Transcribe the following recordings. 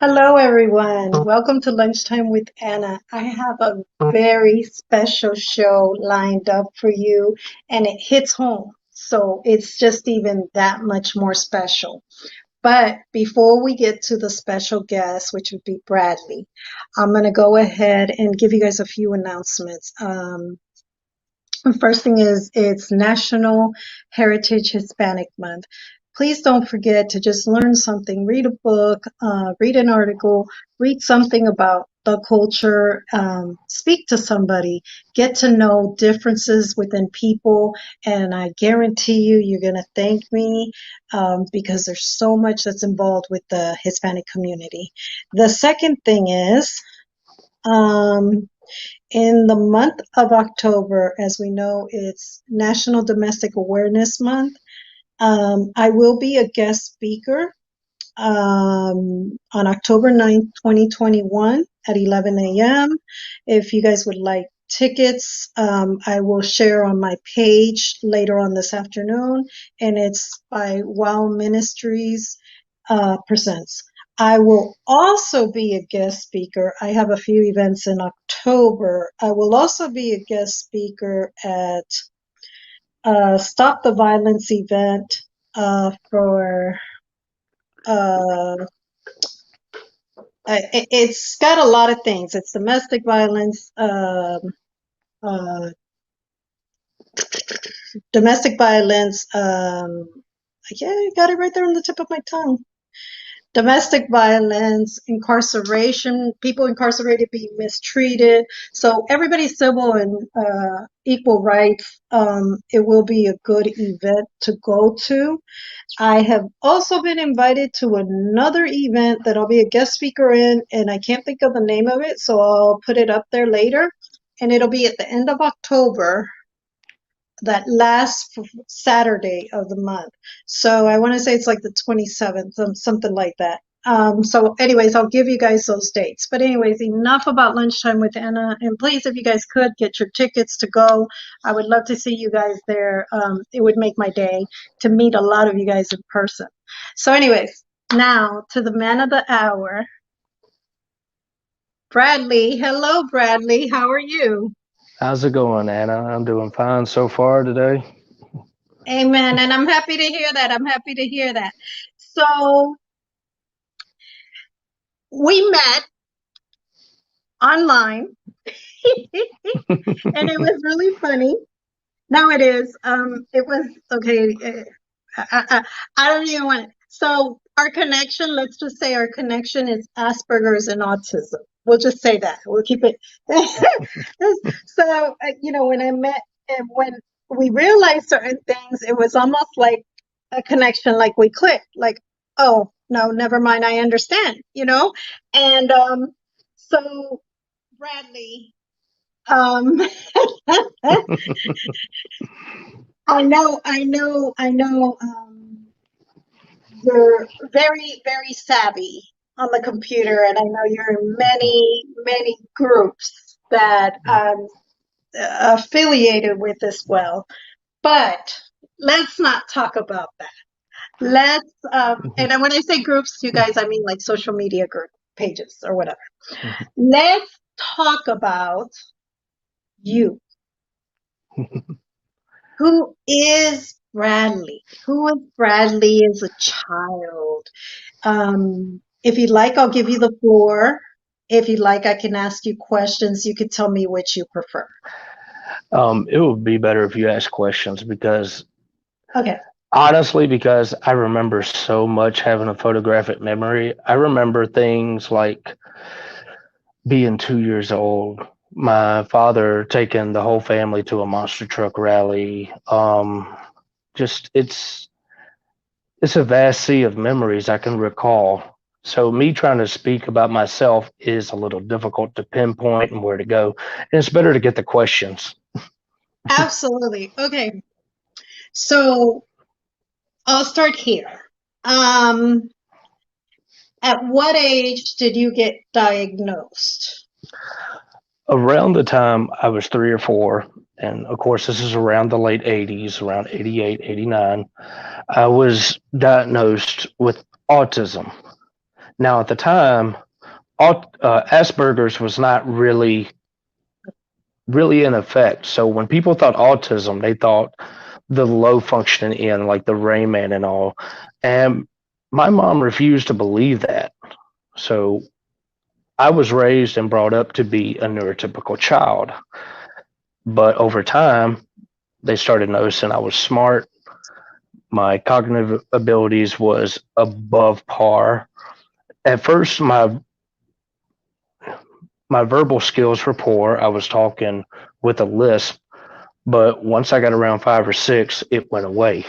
Hello, everyone. Welcome to Lunchtime with Anna. I have a very special show lined up for you, and it hits home. So it's just even that much more special. But before we get to the special guest, which would be Bradley, I'm going to go ahead and give you guys a few announcements. The first thing is it's National Heritage Hispanic Month. Please don't forget to just learn something, read a book, read an article, read something about the culture, speak to somebody, get to know differences within people, and I guarantee you, you're going to thank me because there's so much that's involved with the Hispanic community. The second thing is, um, in the month of October, as we know, it's National Domestic Awareness Month. I will be a guest speaker on October 9th, 2021 at 11 a.m. If you guys would like tickets, I will share on my page later on this afternoon, and it's by Wow Ministries Presents. I will also be a guest speaker. I have a few events in October. I will also be a guest speaker at Stop the Violence event for uh, it's got a lot of things. It's domestic violence, uh, domestic violence. Yeah, I got it right there on the tip of my tongue. Domestic violence, incarceration, people incarcerated being mistreated. So everybody's civil and equal rights. It will be a good event to go to. I have also been invited to another event that I'll be a guest speaker in, and I can't think of the name of it, so I'll put it up there later. And it'll be at the end of October, that last Saturday of the month. So I want to say it's like the 27th, something like that. So anyways, I'll give you guys those dates. But anyways, enough about Lunchtime with Anna. And please, if you guys could get your tickets to go, I would love to see you guys there. It would make my day to meet a lot of you guys in person. So anyways, now to the man of the hour, Bradley. Hello, Bradley. How are you? How's it going, Anna? I'm doing fine so far today. Amen. And I'm happy to hear that. I'm happy to hear that. So we met online and it was really funny. No, it is. It was okay. I don't even want so our connection, let's just say our connection is Asperger's and autism. We'll just say that. We'll keep it. So, when I met and when we realized certain things, it was almost like a connection, like we clicked, like, oh, no, never mind. I understand, And so, Bradley, um, I know, you're very, very savvy on the computer, and I know you're in many, many groups that affiliated with as well. But let's not talk about that. Let's, and when I say groups, you guys, I mean like social media group pages or whatever. Let's talk about you. Who is Bradley? Who is Bradley as a child? If you'd like, I'll give you the floor. If you'd like, I can ask you questions. You could tell me which you prefer. It would be better if you ask questions because Okay. honestly, because I remember so much having a photographic memory. I remember things like being 2 years old, my father taking the whole family to a monster truck rally. Just it's a vast sea of memories I can recall. So me trying to speak about myself is a little difficult to pinpoint and where to go. And it's better to get the questions. Absolutely. Okay. So I'll start here. Um, at what age did you get diagnosed? Around the time I was 3 or 4, and of course this is around the late 80s, around 88, 89, I was diagnosed with autism. Now, at the time, Asperger's was not really in effect. So when people thought autism, they thought the low functioning end, like the Rain Man and all. And my mom refused to believe that. So I was raised and brought up to be a neurotypical child. But over time, they started noticing I was smart. My cognitive abilities was above par. At first, my verbal skills were poor. I was talking with a lisp, but once I got around 5 or 6, it went away.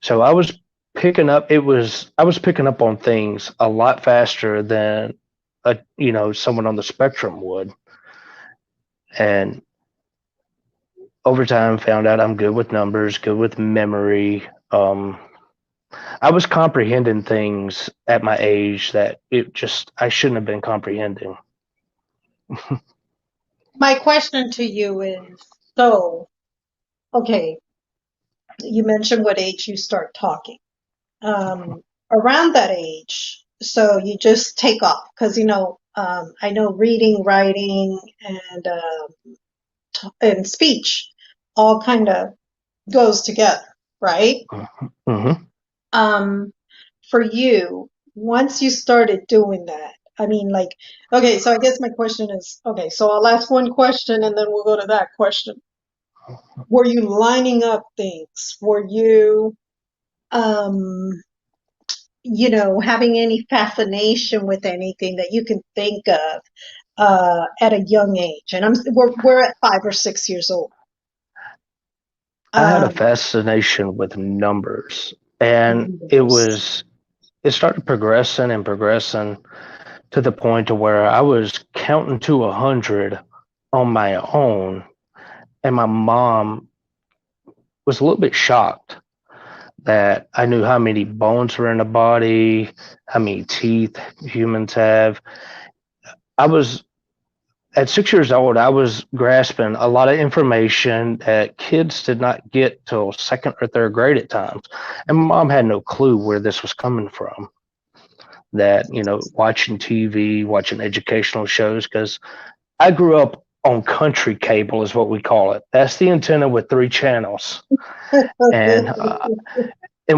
So I was picking up on things a lot faster than someone on the spectrum would. And over time found out I'm good with numbers, good with memory. I was comprehending things at my age that I shouldn't have been comprehending. My question to you is, so, okay, you mentioned what age you start talking. Around that age, so you just take off because I know reading, writing, and speech all kind of goes together, right? Mm-hmm. Um, for you, once you started doing that, I mean, like, okay, so I guess my question is, okay, so I'll ask one question and then we'll go to that question. Were you lining up things? Were you, um, having any fascination with anything that you can think of at a young age? And we're at 5 or 6 years old. I had a Um, fascination with numbers, and numbers. it started progressing and progressing to the point to where I was counting to 100 on my own, and my mom was a little bit shocked that I knew how many bones were in the body, how many teeth humans have. I was At 6 years old, I was grasping a lot of information that kids did not get till second or third grade at times. And my mom had no clue where this was coming from. That, watching TV, watching educational shows, because I grew up on country cable, is what we call it. That's the antenna with 3 channels. And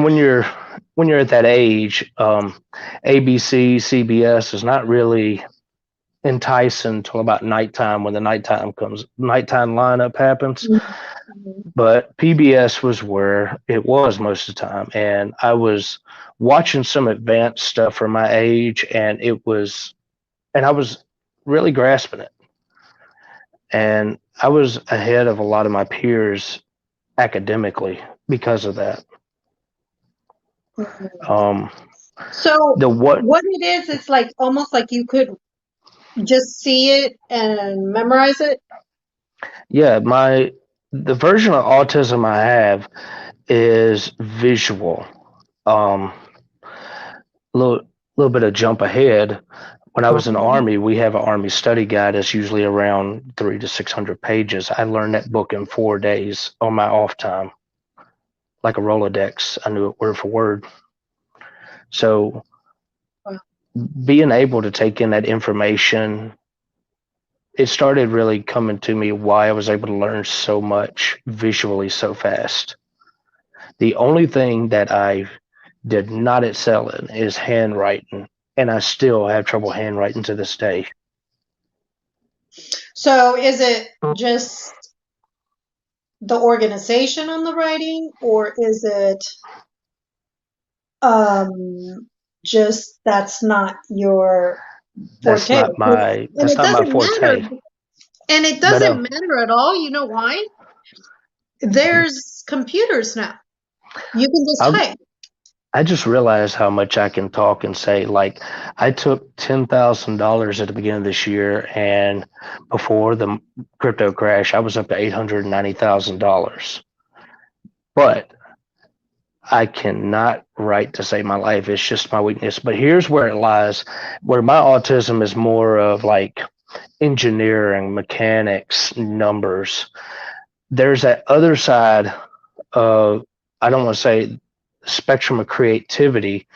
when you're at that age, ABC, CBS is not really enticing until about nighttime when the nighttime lineup happens. But PBS was where it was most of the time, and I was watching some advanced stuff for my age, and I was really grasping it, and I was ahead of a lot of my peers academically because of that. Um, So the what what it is, it's like almost like you could just see it and memorize it. Yeah, the version of autism I have is visual. Um, little little bit of jump ahead. When I was in the Army, we have an Army study guide that's usually around 300 to 600 pages. I learned that book in 4 days on my off time, like a Rolodex. I knew it word for word. So being able to take in that information, it started really coming to me why I was able to learn so much visually so fast. The only thing that I did not excel in is handwriting, and I still have trouble handwriting to this day. So is it just the organization on the writing, or is it um just that's not your That's forte? not my And that's it not my doesn't matter. forte. And it But doesn't matter at all. You know why? There's computers now. You can just I type. I just realized how much I can talk and say. Like, I took $10,000 at the beginning of this year, and before the crypto crash, I was up to $890,000. But I cannot write to save my life. It's just my weakness. But here's where it lies, where my autism is more of like engineering, mechanics, numbers. There's that other side of, I don't want to say spectrum of creativity,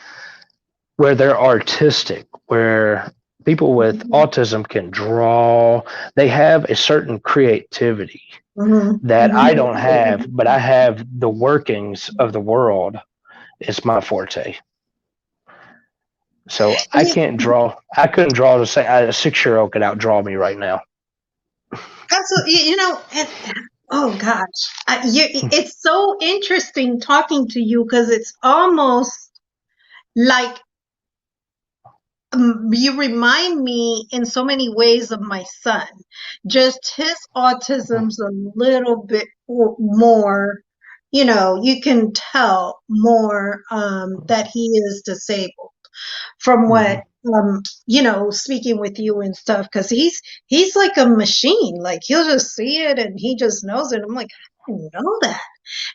where they're artistic, where people with Mhm. autism can draw. They have a certain creativity Mhm. that I Mhm. don't have, but I have the workings of the world. It's my forte. So I can't draw. I couldn't draw to say a 6 year old could outdraw me right now. Absolutely. Oh gosh, it's so interesting talking to you because it's almost like you remind me in so many ways of my son. Just his autism's a little bit more, you can tell more that he is disabled from what Mm-hmm. speaking with you and stuff because he's like a machine. Like he'll just see it and he just knows it. I'm like, I didn't know that.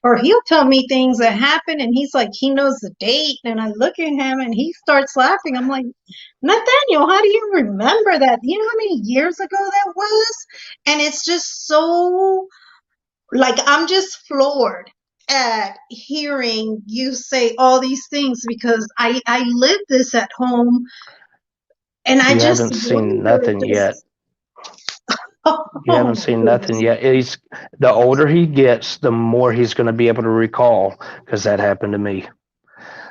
Or he'll tell me things that happen and he's like, he knows the date. And I look at him and he starts laughing. I'm like, Nathaniel, how do you remember that? You know how many years ago that was? And it's just so, like, I'm just floored at hearing you say all these things because I live this at home and I You just haven't seen wonder nothing yet. just, You oh haven't my seen nothing goodness. yet. He's the older he gets, the more he's going to be able to recall because that happened to me.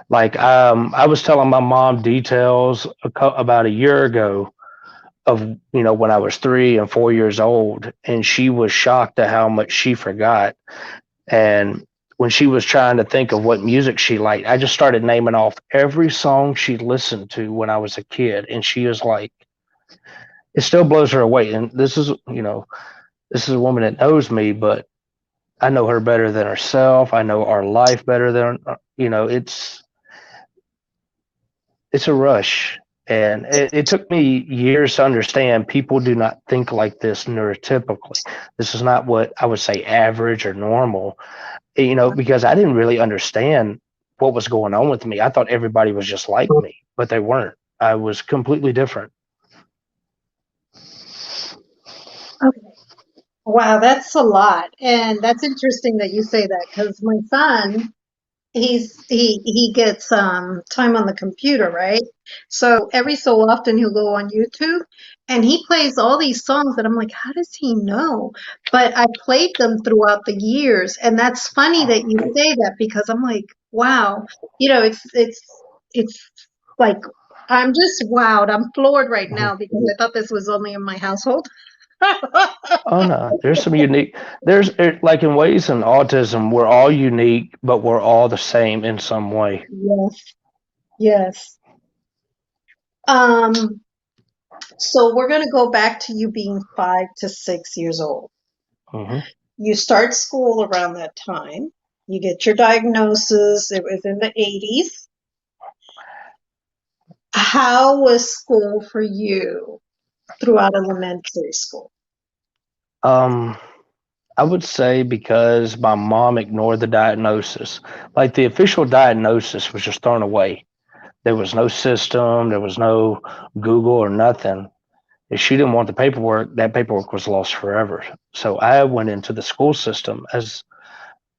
Like I was telling my mom details about a year ago of when I was 3 and 4 years old, and she was shocked at how much she forgot. And when she was trying to think of what music she liked, I just started naming off every song she listened to when I was a kid, and she was like, it still blows her away. And this is a woman that knows me, but I know her better than herself. I know our life better than it's a rush. And it took me years to understand people do not think like this neurotypically. This is not what I would say average or normal, because I didn't really understand what was going on with me. I thought everybody was just like me, but they weren't. I was completely different. Okay. Wow, that's a lot. And that's interesting that you say that because my son, he gets time on the computer, right? So every so often he'll go on YouTube and he plays all these songs that I'm like, how does he know? But I played them throughout the years, and that's funny that you say that because I'm like, wow, it's like I'm just wowed. I'm floored right Mhm. now because I thought this was only in my household. Oh no, there's some unique. Like in ways in autism, we're all unique, but we're all the same in some way. Yes, yes. Um, So we're going to go back to you being 5 to 6 years old. Hmm. You start school around that time. You get your diagnosis. It was in the 80s. How was school for you throughout elementary school? Um, I would say because my mom ignored the diagnosis, like the official diagnosis was just thrown away. There was no system, there was no Google or nothing. If she didn't want the paperwork, that paperwork was lost forever. So I went into the school system as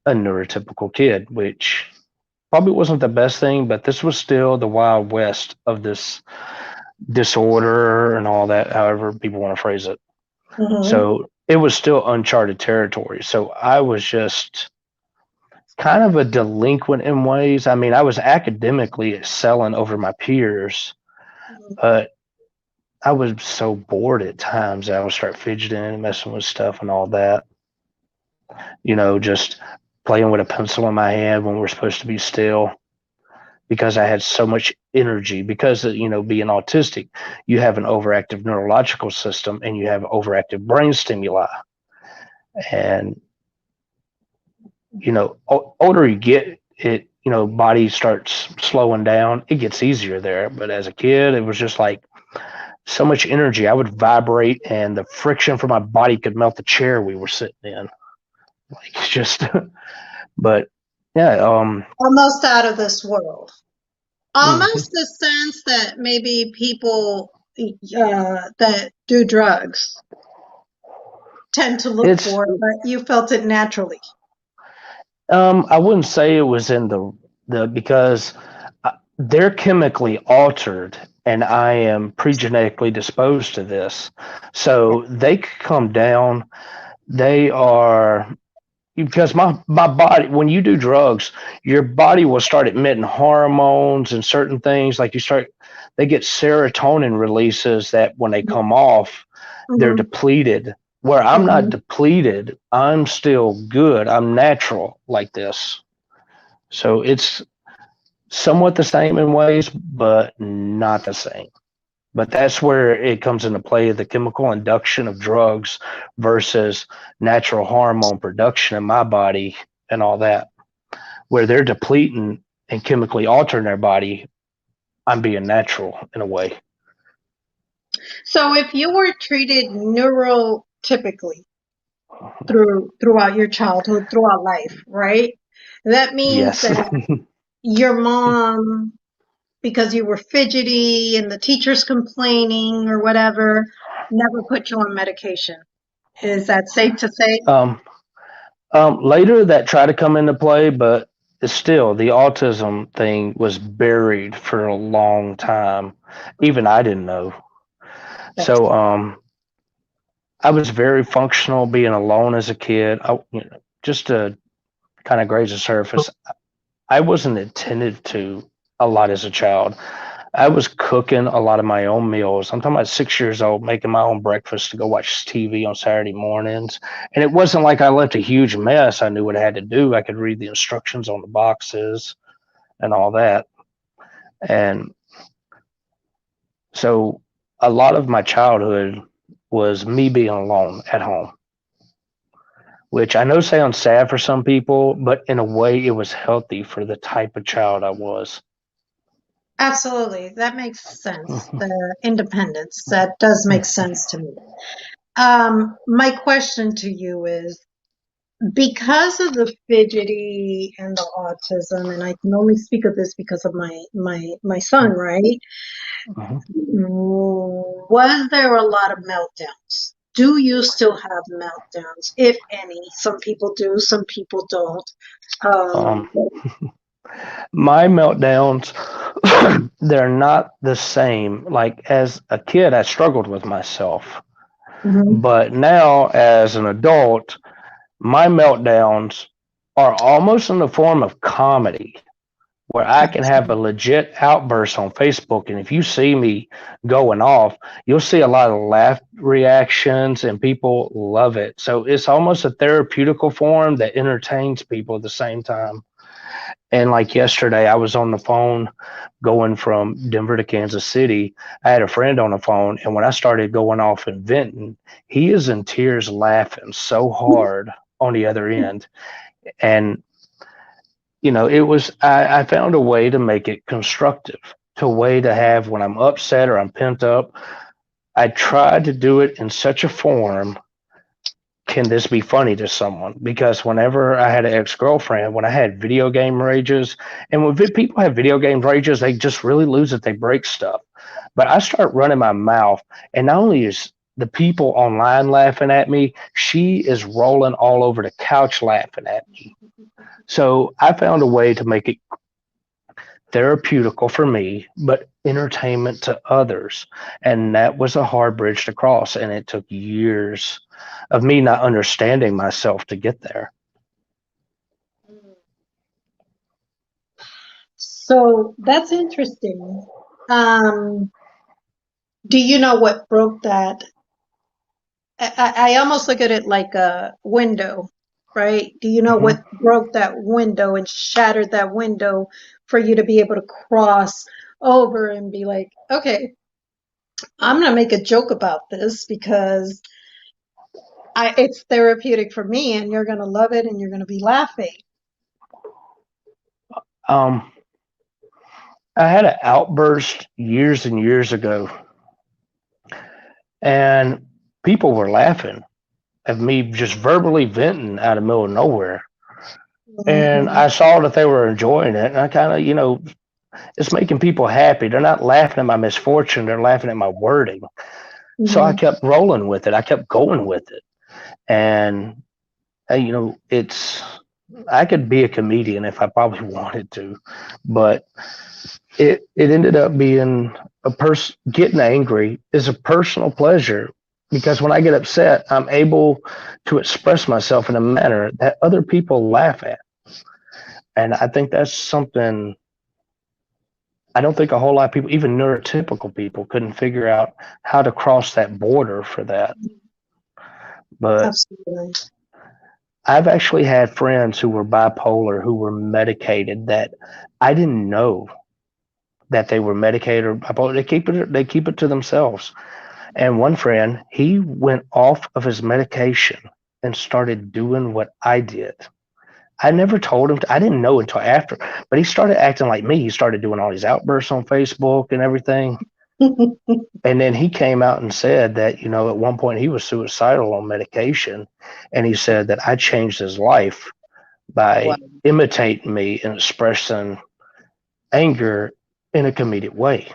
a neurotypical kid, which probably wasn't the best thing, but this was still the wild west of this disorder and all that, however people want to phrase it. Hmm. So it was still uncharted territory. So I was just kind of a delinquent in ways. I mean, I was academically excelling over my peers, but I was so bored at times that I would start fidgeting and messing with stuff and all that. Just playing with a pencil in my hand when we're supposed to be still because I had so much energy. Because, being autistic, you have an overactive neurological system and you have overactive brain stimuli. And, older you get, body starts slowing down. It gets easier there. But as a kid, it was just like so much energy. I would vibrate and the friction from my body could melt the chair we were sitting in. Like it's just, but yeah, Almost out of this world. mhm. Almost the sense that maybe people that do drugs tend to look It's, for, but you felt it naturally. I wouldn't say it was in the because they're chemically altered, and I am pregenetically disposed to this. So they could come down. They are, because my body, when you do drugs, your body will start emitting hormones and certain things. Like they get serotonin releases that when they come off, they're Mm-hmm. depleted. Where I'm not Mm-hmm. depleted, I'm still good. I'm natural like this. So it's somewhat the same in ways, but not the same. But that's where it comes into play, the chemical induction of drugs versus natural hormone production in my body and all that. Where they're depleting and chemically altering their body, I'm being natural in a way. So if you were treated neurotypically throughout your childhood, throughout life, right? That means Yes. that your mom, because you were fidgety and the teacher's complaining or whatever, never put you on medication. Is that safe to say? um, Later that tried to come into play, but still the autism thing was buried for a long time. Even I didn't know. That's So I was very functional being alone as a kid. Just to kind of graze the surface, I wasn't attended to a lot as a child. I was cooking a lot of my own meals. I'm talking about 6 years old, making my own breakfast to go watch TV on Saturday mornings. And it wasn't like I left a huge mess. I knew what I had to do. I could read the instructions on the boxes and all that. And so a lot of my childhood was me being alone at home, which I know sounds sad for some people, but in a way it was healthy for the type of child I was. absolutely. That makes sense. The independence, that does make sense to me. My question to you is, because of the fidgety and the autism, and I can only speak of this because of my son, right? Was there a lot of meltdowns? Do you still have meltdowns, if any? Some people do, some people don't. Um, Um, my meltdowns, they're not the same. Like as a kid, I struggled with myself. mhm. But now as an adult, my meltdowns are almost in the form of comedy where I can have a legit outburst on Facebook. And if you see me going off, you'll see a lot of laugh reactions and people love it. So it's almost a therapeutical form that entertains people at the same time. And like yesterday, I was on the phone going from Denver to Kansas City. I had a friend on the phone, and when I started going off and venting, he is in tears laughing so hard on the other end. And, it was, I found a way to make it constructive, to a way to have when I'm upset or I'm pent up. I tried to do it in such a form, can this be funny to someone? Because whenever I had an ex girlfriend, when I had video game rages, and when people have video game rages, they just really lose it. They break stuff. But I start running my mouth, and not only is the people online laughing at me, she is rolling all over the couch laughing at me. So I found a way to make it therapeutical for me, but entertainment to others. And that was a hard bridge to cross. And it took years of me not understanding myself to get there. So that's interesting. Um, do you know what broke that? I almost look at it like a window, right? Do you know Hmm. what broke that window and shattered that window for you to be able to cross over and be like, okay, I'm gonna make a joke about this because it's therapeutic for me and you're gonna love it and you're gonna be laughing. Um, I had an outburst years and years ago, and people were laughing at me just verbally venting out of the middle of nowhere. And Mhm, I saw that they were enjoying it, and I kind of, it's making people happy. They're not laughing at my misfortune; they're laughing at my wording. So I mhm. kept rolling with it. I kept going with it, and it's I could be a comedian if I probably wanted to, but it ended up being getting angry is a personal pleasure because when I get upset, I'm able to express myself in a manner that other people laugh at. And I think that's something I don't think a whole lot of people, even neurotypical people, couldn't figure out how to cross that border for that. But Absolutely. I've actually had friends who were bipolar who were medicated that I didn't know that they were medicated or bipolar. They keep it to themselves. And one friend, he went off of his medication and started doing what I did. I never told him I didn't know until after, but he started acting like me. He started doing all these outbursts on Facebook and everything. And then he came out and said that, at one point he was suicidal on medication. And he said that I changed his life Wow. by imitating me and expressing anger in a comedic way.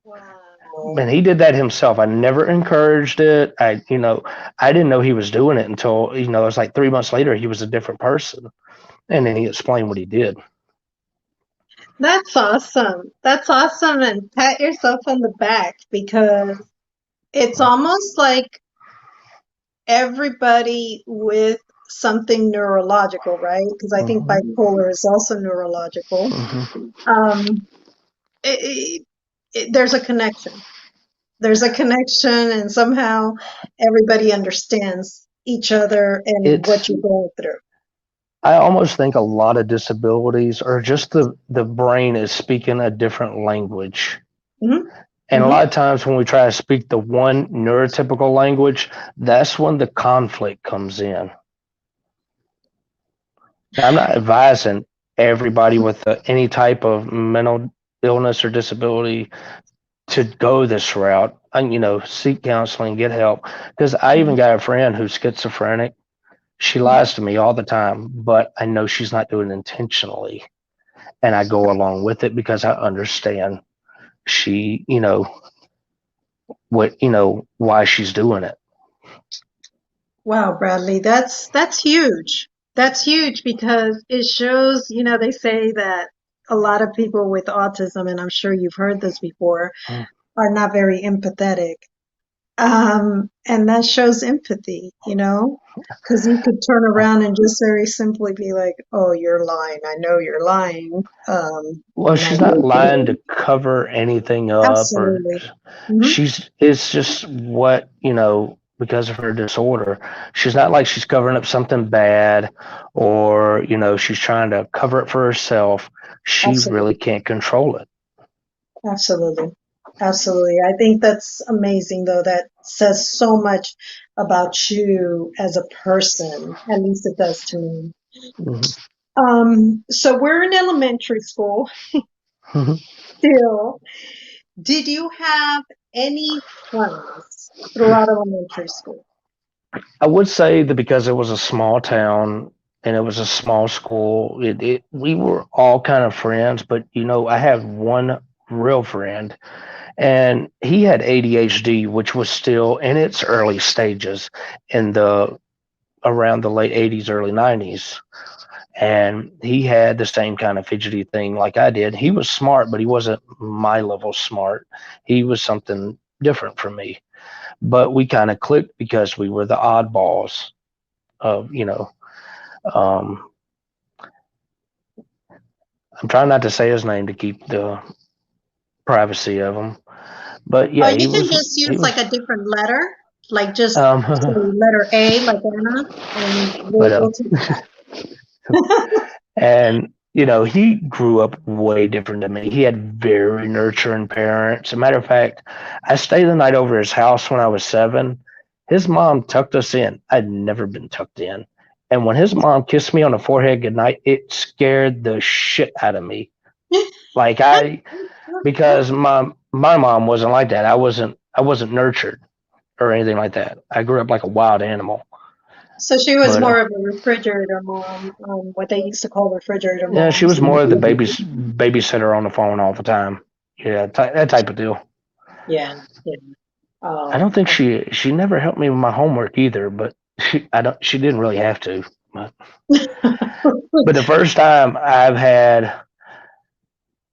Wow. And he did that himself. I never encouraged it. I didn't know he was doing it until, it was like 3 months later, he was a different person. And then he explained what he did. That's awesome. That's awesome. And pat yourself on the back because it's almost like everybody with something neurological, right? Because I think Mm-hmm. bipolar is also neurological. Mm-hmm. Um, there's a connection. There's a connection, and somehow everybody understands each other and what It's you're going through. I almost think a lot of disabilities are just the brain is speaking a different language. Hmm. And a Hmm. lot of times when we try to speak the one neurotypical language, that's when the conflict comes in. Now, I'm not advising everybody with any type of mental illness or disability to go this route and, seek counseling, get help. Because I even got a friend who's schizophrenic. She lies to me all the time, but I know she's not doing it intentionally. And I go along with it because I understand she, why she's doing it. Wow, Bradley, that's huge. That's huge because it shows, they say that a lot of people with autism, and I'm sure you've heard this before, are not very empathetic. And that shows empathy, because you could turn around and just very simply be like, "Oh, you're lying. I know you're lying." Well, And I she's not hate lying to you. cover anything up, or Absolutely. Hmm. it's just what, because of her disorder. She's not like she's covering up something bad or, she's trying to cover it for herself. She really Absolutely. can't control it. Absolutely. Absolutely. I think that's amazing, though. That says so much about you as a person. At least it does to me. Mm-hmm. So we're in elementary school still. Did you have any friends throughout elementary school? I would say that because it was a small town and it was a small school, we were all kind of friends. But I have one real friend, and he had ADHD, which was still in its early stages in the around the late '80s, early '90s. And he had the same kind of fidgety thing like I did. He was smart, but he wasn't my level smart. He was something different from me. But we kind of clicked because we were the oddballs of, um, I'm trying not to say his name to keep the privacy of him. But Oh, yeah, you can just he use was, like a different letter, like just um, say letter A, like Anna, and but, we'll take that. and, he grew up way different than me. He had very nurturing parents. As a matter of fact, I stayed the night over at his house when I was 7. His mom tucked us in. I'd never been tucked in. And when his mom kissed me on the forehead goodnight, it scared the shit out of me. Like because my mom wasn't like that. I wasn't nurtured or anything like that. I grew up like a wild animal. So she was But more of a refrigerator mom, what they used to call refrigerator yeah, she moms. was more of the babysitter on the phone all the time. Yeah, that type of deal. Yeah, yeah. I Oh, don't think she never helped me with my homework either, but she didn't really have to. But the first time I've had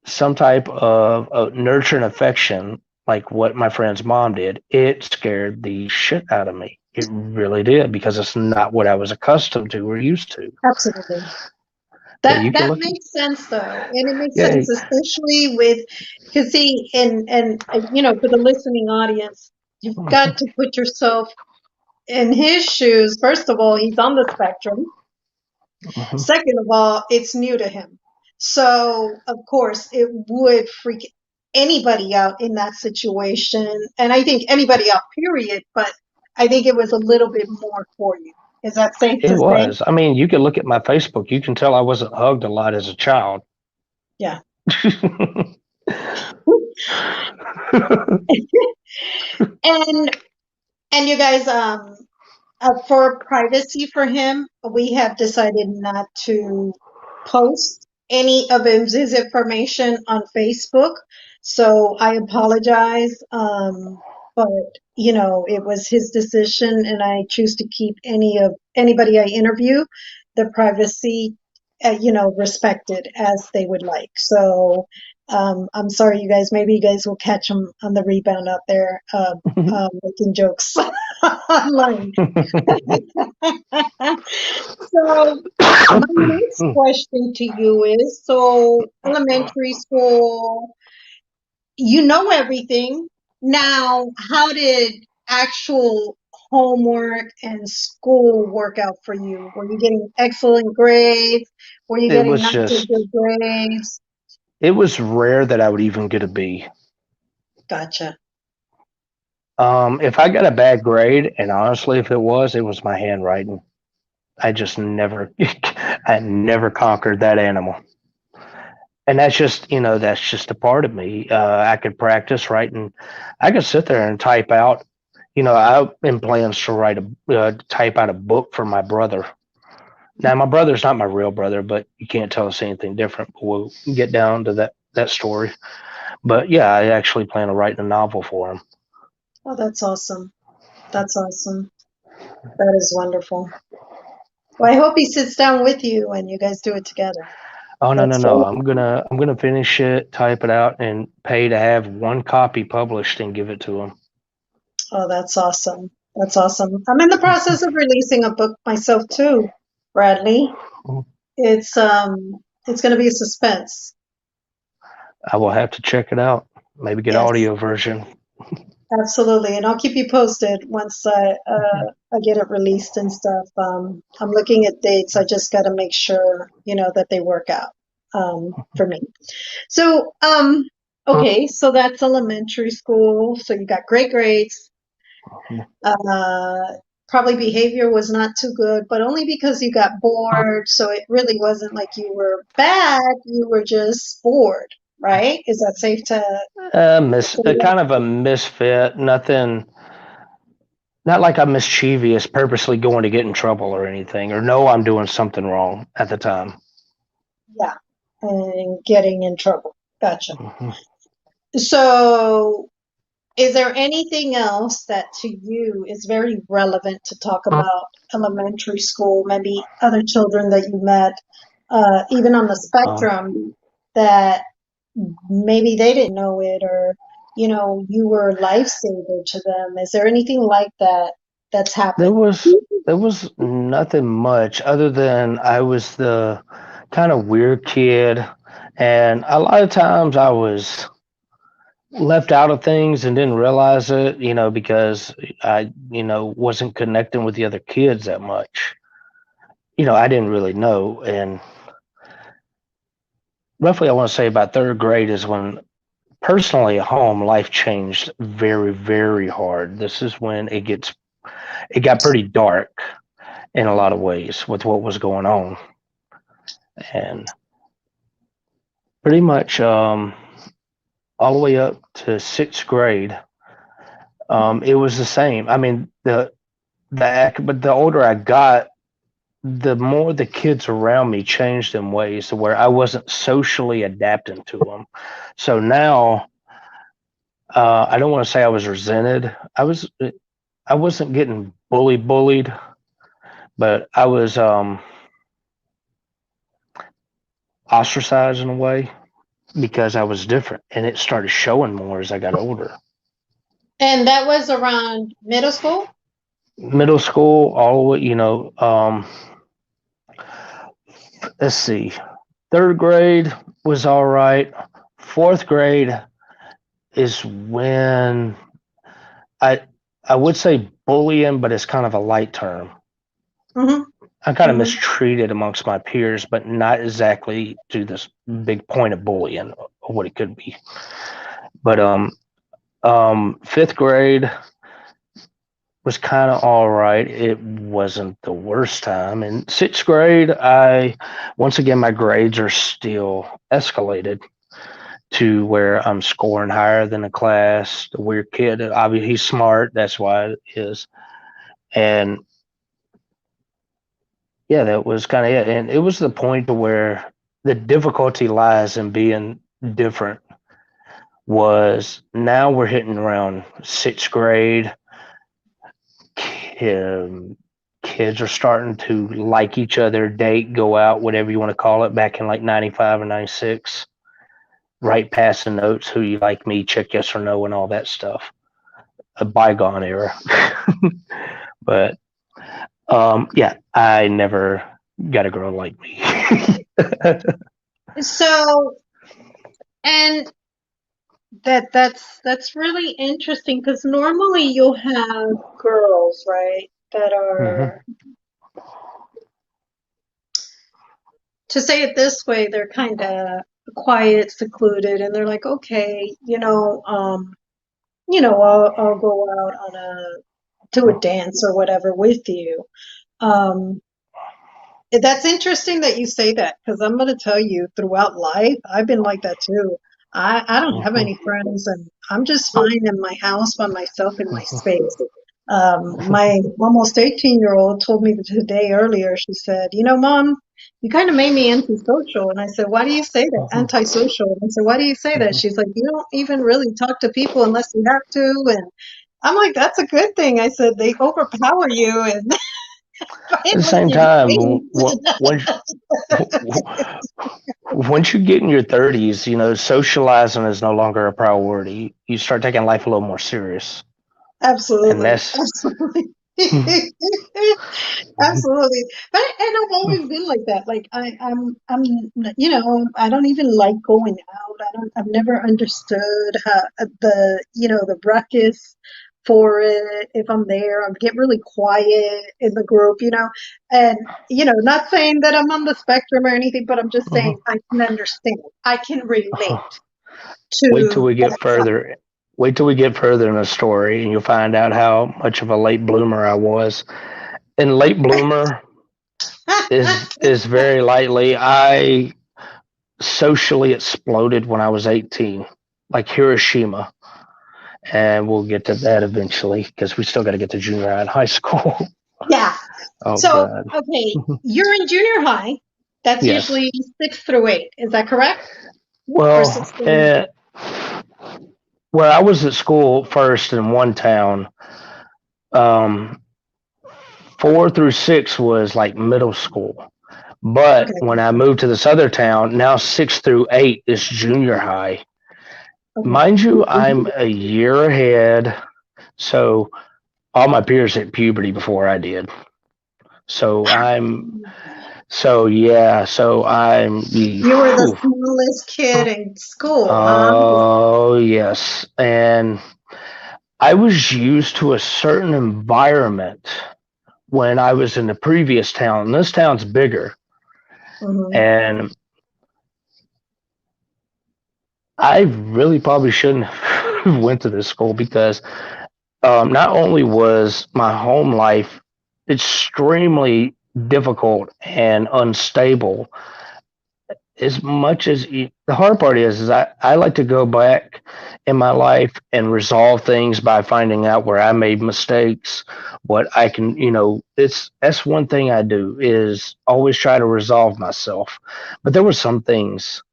some type of nurture and affection, like what my friend's mom did, it scared the shit out of me. It really did, because it's not what I was accustomed to or used to. Absolutely. Yeah, That you can that look. makes sense though, and it makes Yeah. sense especially with because see, and you know, for the listening audience, you've got to put yourself in his shoes. First of all, he's on the spectrum. Mhm. Second of all, it's new to him. So, of course, it would freak anybody out in that situation. And I think anybody out, period. But I think it was a little bit more for you. Is that safe It to say? was. I mean, you can look at my Facebook. You can tell I wasn't hugged a lot as a child. Yeah. And and you guys, for privacy for him, we have decided not to post any of his information on Facebook. So I apologize. But you know, it was his decision, and I choose to keep anybody I interview, the privacy, you know, respected as they would like. So I'm sorry, you guys. Maybe you guys will catch him on the rebound out there, making jokes online. So my next question to you is, so elementary school, you know everything. Now, how did actual homework and school work out for you? Were you getting excellent grades? Were you It getting was not so just, good grades? it was rare that I would even get a B. Gotcha. If I got a bad grade, and honestly, if it was my handwriting. I just never, I never conquered that animal. And that's just, that's just a part of me. I could practice writing. I could sit there and type out. I've been plans to type out a book for my brother. Now, my brother's not my real brother, but you can't tell us anything different. But we'll get down to that story. But yeah, I actually plan on writing a novel for him. Oh, that's awesome. That's awesome. That is wonderful. Well, I hope he sits down with you and you guys do it together. Oh, no, no, That's no! I'm gonna finish it, type it out, and pay to have one copy published and give it to him. Oh, that's awesome. That's awesome. I'm in the process of releasing a book myself too, Bradley. It's going to be a suspense. I will have to check it out. Maybe get Yes, audio version. absolutely. And I'll keep you posted once I get it released and stuff. I'm looking at dates. I just got to make sure, you know, that they work out for me. So, okay, so that's elementary school. So you got great grades. Uh, Probably behavior was not too good, but only because you got bored. So it really wasn't like you were bad, you were just bored, right? Is that safe to say that? Kind of a misfit. Nothing. Not like I'm mischievous, purposely going to get in trouble or anything, or no, I'm doing something wrong at the time. Yeah, and getting in trouble. Gotcha. Mhm. So is there anything else that to you is very relevant to talk about elementary school, maybe other children that you met, even on the Uh, spectrum, that maybe they didn't know it, or you know, you were a lifesaver to them? Is there anything like that that's there happened? was there was nothing much other than I was the kind of weird kid, and a lot of times I was left out of things and didn't realize it, because I, wasn't connecting with the other kids that much. I didn't really know. And roughly, I want to say about third grade is when, personally, at home, life changed very, very hard. This is when it got pretty dark in a lot of ways with what was going on. And pretty much all the way up to sixth grade, it was the same. I mean, but the older I got, the more the kids around me changed in ways to where I wasn't socially adapting to them. So now, I don't want to say I was resented. I wasn't getting bullied, but I was ostracized in a way because I was different, and it started showing more as I got older. And that was around middle school? Middle school, all the way, let's see, third grade was all right. Fourth grade is when I I would say bullying, but it's kind of a light term. Mm-hmm. I'm kind of Mm-hmm. mistreated amongst my peers, but not exactly to this big point of bullying or what it could be. But fifth grade was kind of all right. It wasn't the worst time. In sixth grade, I once again my grades are still escalated to where I'm scoring higher than the class. The weird kid, obviously he's smart. That's why it is. And yeah, that was kind of it. And it was the point to where the difficulty lies in being different. Was now we're hitting around sixth grade. Um, Kids are starting to like each other, date, go out, whatever you want to call it. Back in like 95 or 96, write passing notes, who you like me, check yes or no, and all that stuff. A bygone era. But yeah, I never got a girl like me. So, and that's really interesting because normally you'll have girls, right, that Hmm. are, to say it this way, they're kind of quiet, secluded, and they're like, okay, I'll go out on to a dance or whatever with you. Um, That's interesting that you say that because I'm going to tell you throughout life, I've been like that too. I don't have any friends and I'm just fine in my house by myself in my space. My almost 18-year-old told me today earlier, she said, Mom, you kind of made me antisocial. And I said, why do you say that? Antisocial. And I said, why do you say that? She's like, you don't even really talk to people unless you have to. And I'm like, that's a good thing. I said, they overpower you and At the fight with same your time, face. once you get in your 30s, socializing is no longer a priority. You start taking life a little more serious, and Absolutely. that's Absolutely. Absolutely. But and I've always been like that. Like I'm I don't even like going out. I've never understood how the ruckus for it. If I'm there, I get really quiet in the group. And not saying that I'm on the spectrum or anything, but I'm just saying I can understand. I can relate wait till to we get that side. further. Wait till we get further in the story, and you'll find out how much of a late bloomer I was. And late bloomer is very lightly. I socially exploded when I was 18, like Hiroshima. And we'll get to that eventually because we still got to get to junior high and high school. Yeah. Oh, So, God. okay, you're in junior high. That's Yes. usually 6 through 8. Is that correct? Or Well, 6 through 9? where I was at school first in one town, um, 4 through 6 was like middle school. But Okay. when I moved to this other town, now 6 through 8 is junior high. Okay. Mind you, I'm a year ahead. So all my peers hit puberty before I did. So I'm You were the whew. smallest kid in school, huh? Oh, yes. And I was used to a certain environment when I was in the previous town. And this town's bigger. Mm-hmm. And I really probably shouldn't have went to this school because not only was my home life extremely difficult and unstable, as much as the hard part is I like to go back in my life and resolve things by finding out where I made mistakes, what I can, that's one thing I do is always try to resolve myself. But there were some things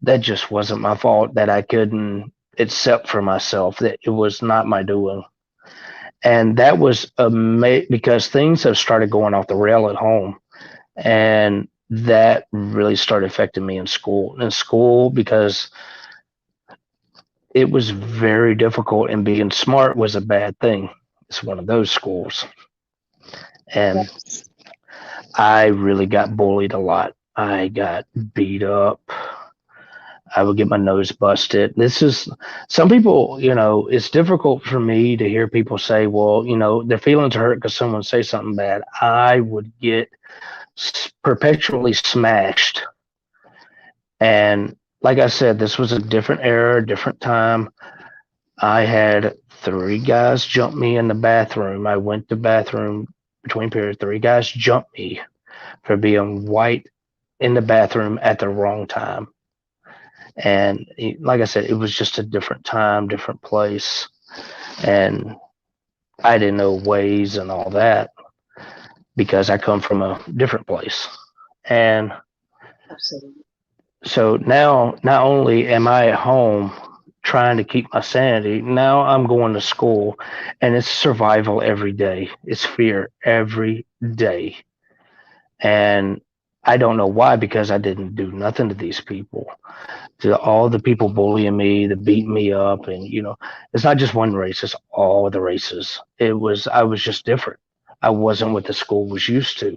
that just wasn't my fault that I couldn't accept for myself, that it was not my doing. And that was because things have started going off the rail at home. And that really started affecting me in school. In school, because it was very difficult, and being smart was a bad thing. It's one of those schools. And Yes. I really got bullied a lot. I got beat up. I would get my nose busted. This is some people, it's difficult for me to hear people say, well, their feelings are hurt because someone say something bad. I would get perpetually smashed. And like I said, this was a different era, different time. I had three guys jump me in the bathroom. I went to the bathroom between periods. Three guys jumped me for being white in the bathroom at the wrong time. And like I said, it was just a different time, different place. And I didn't know ways and all that because I come from a different place. And Absolutely. so now, not only am I at home trying to keep my sanity, now I'm going to school, and it's survival every day. It's fear every day. And I don't know why, because I didn't do nothing to these people. To all the people bullying me, the beating me up, and it's not just one race, it's all the races. I was just different. I wasn't what the school was used to.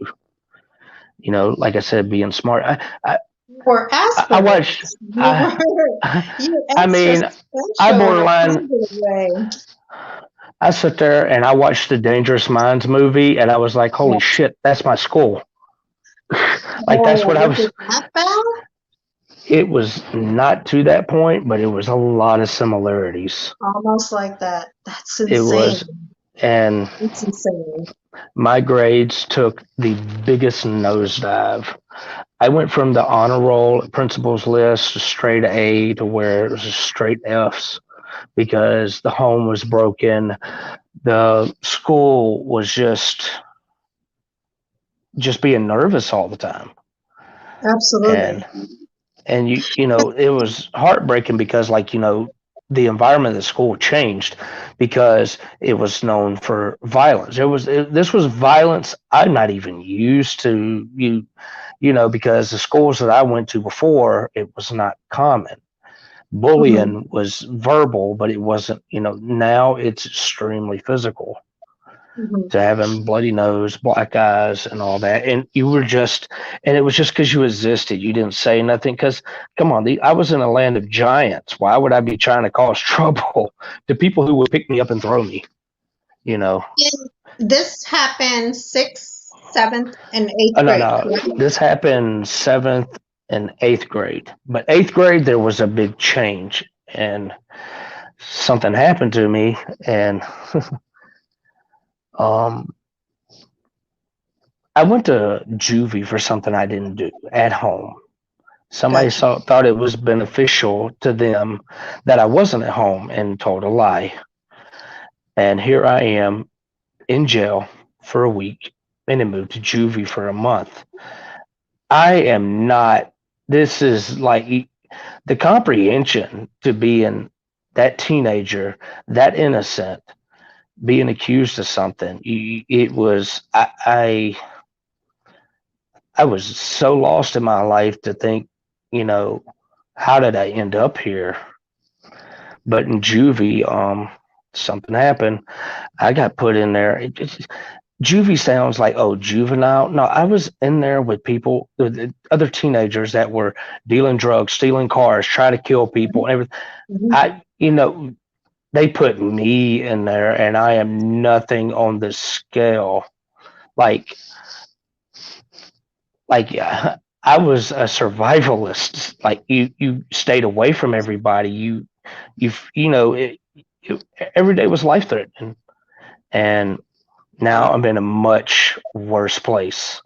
Like I said, being smart. You were I watched. Asperger's. I You I extra mean, I special in a borderline. positive way. I sit there and I watched the Dangerous Minds movie, and I was like, "Holy Yes. shit, that's my school!" Like that's Oh, what I was was. it that bad? It was not to that point, but it was a lot of similarities. Almost like that. That's It was, insane. and It's insane. my grades took the biggest nosedive. I went from the honor roll principals list to straight A to where it was just straight Fs because the home was broken. The school was just being nervous all the time. Absolutely. And it was heartbreaking because the environment of the school changed because it was known for violence. This was violence I'm not even used to, because the schools that I went to before, it was not common. Hmm. Bullying was verbal, but it wasn't, now it's extremely physical, Hmm. to having bloody nose, black eyes, and all that. And it was just because you existed. You didn't say nothing. Because, come on, I was in a land of giants. Why would I be trying to cause trouble to people who would pick me up and throw me? You know, And this happened sixth, seventh, and eighth oh, no, grade, no. correct? This happened seventh and eighth grade. But eighth grade, there was a big change. And something happened to me. And um, I went to juvie for something I didn't do at home. Somebody Gotcha. thought it was beneficial to them that I wasn't at home and told a lie. And here I am in jail for a week and then moved to juvie for a month. I am not, this is like the comprehension to being that teenager, that innocent, being accused of something. It was, I was so lost in my life to think, you know, how did I end up here? But in juvie, something happened. I got put in there. Juvie sounds like, oh, juvenile. No, I was in there with people, with other teenagers that were dealing drugs, stealing cars, trying to kill people, and everything. Hmm. They put me in there, and I am nothing on the scale. Like, yeah, I was a survivalist. Like, you stayed away from everybody. It, every day was life threatening, and now I'm in a much worse place.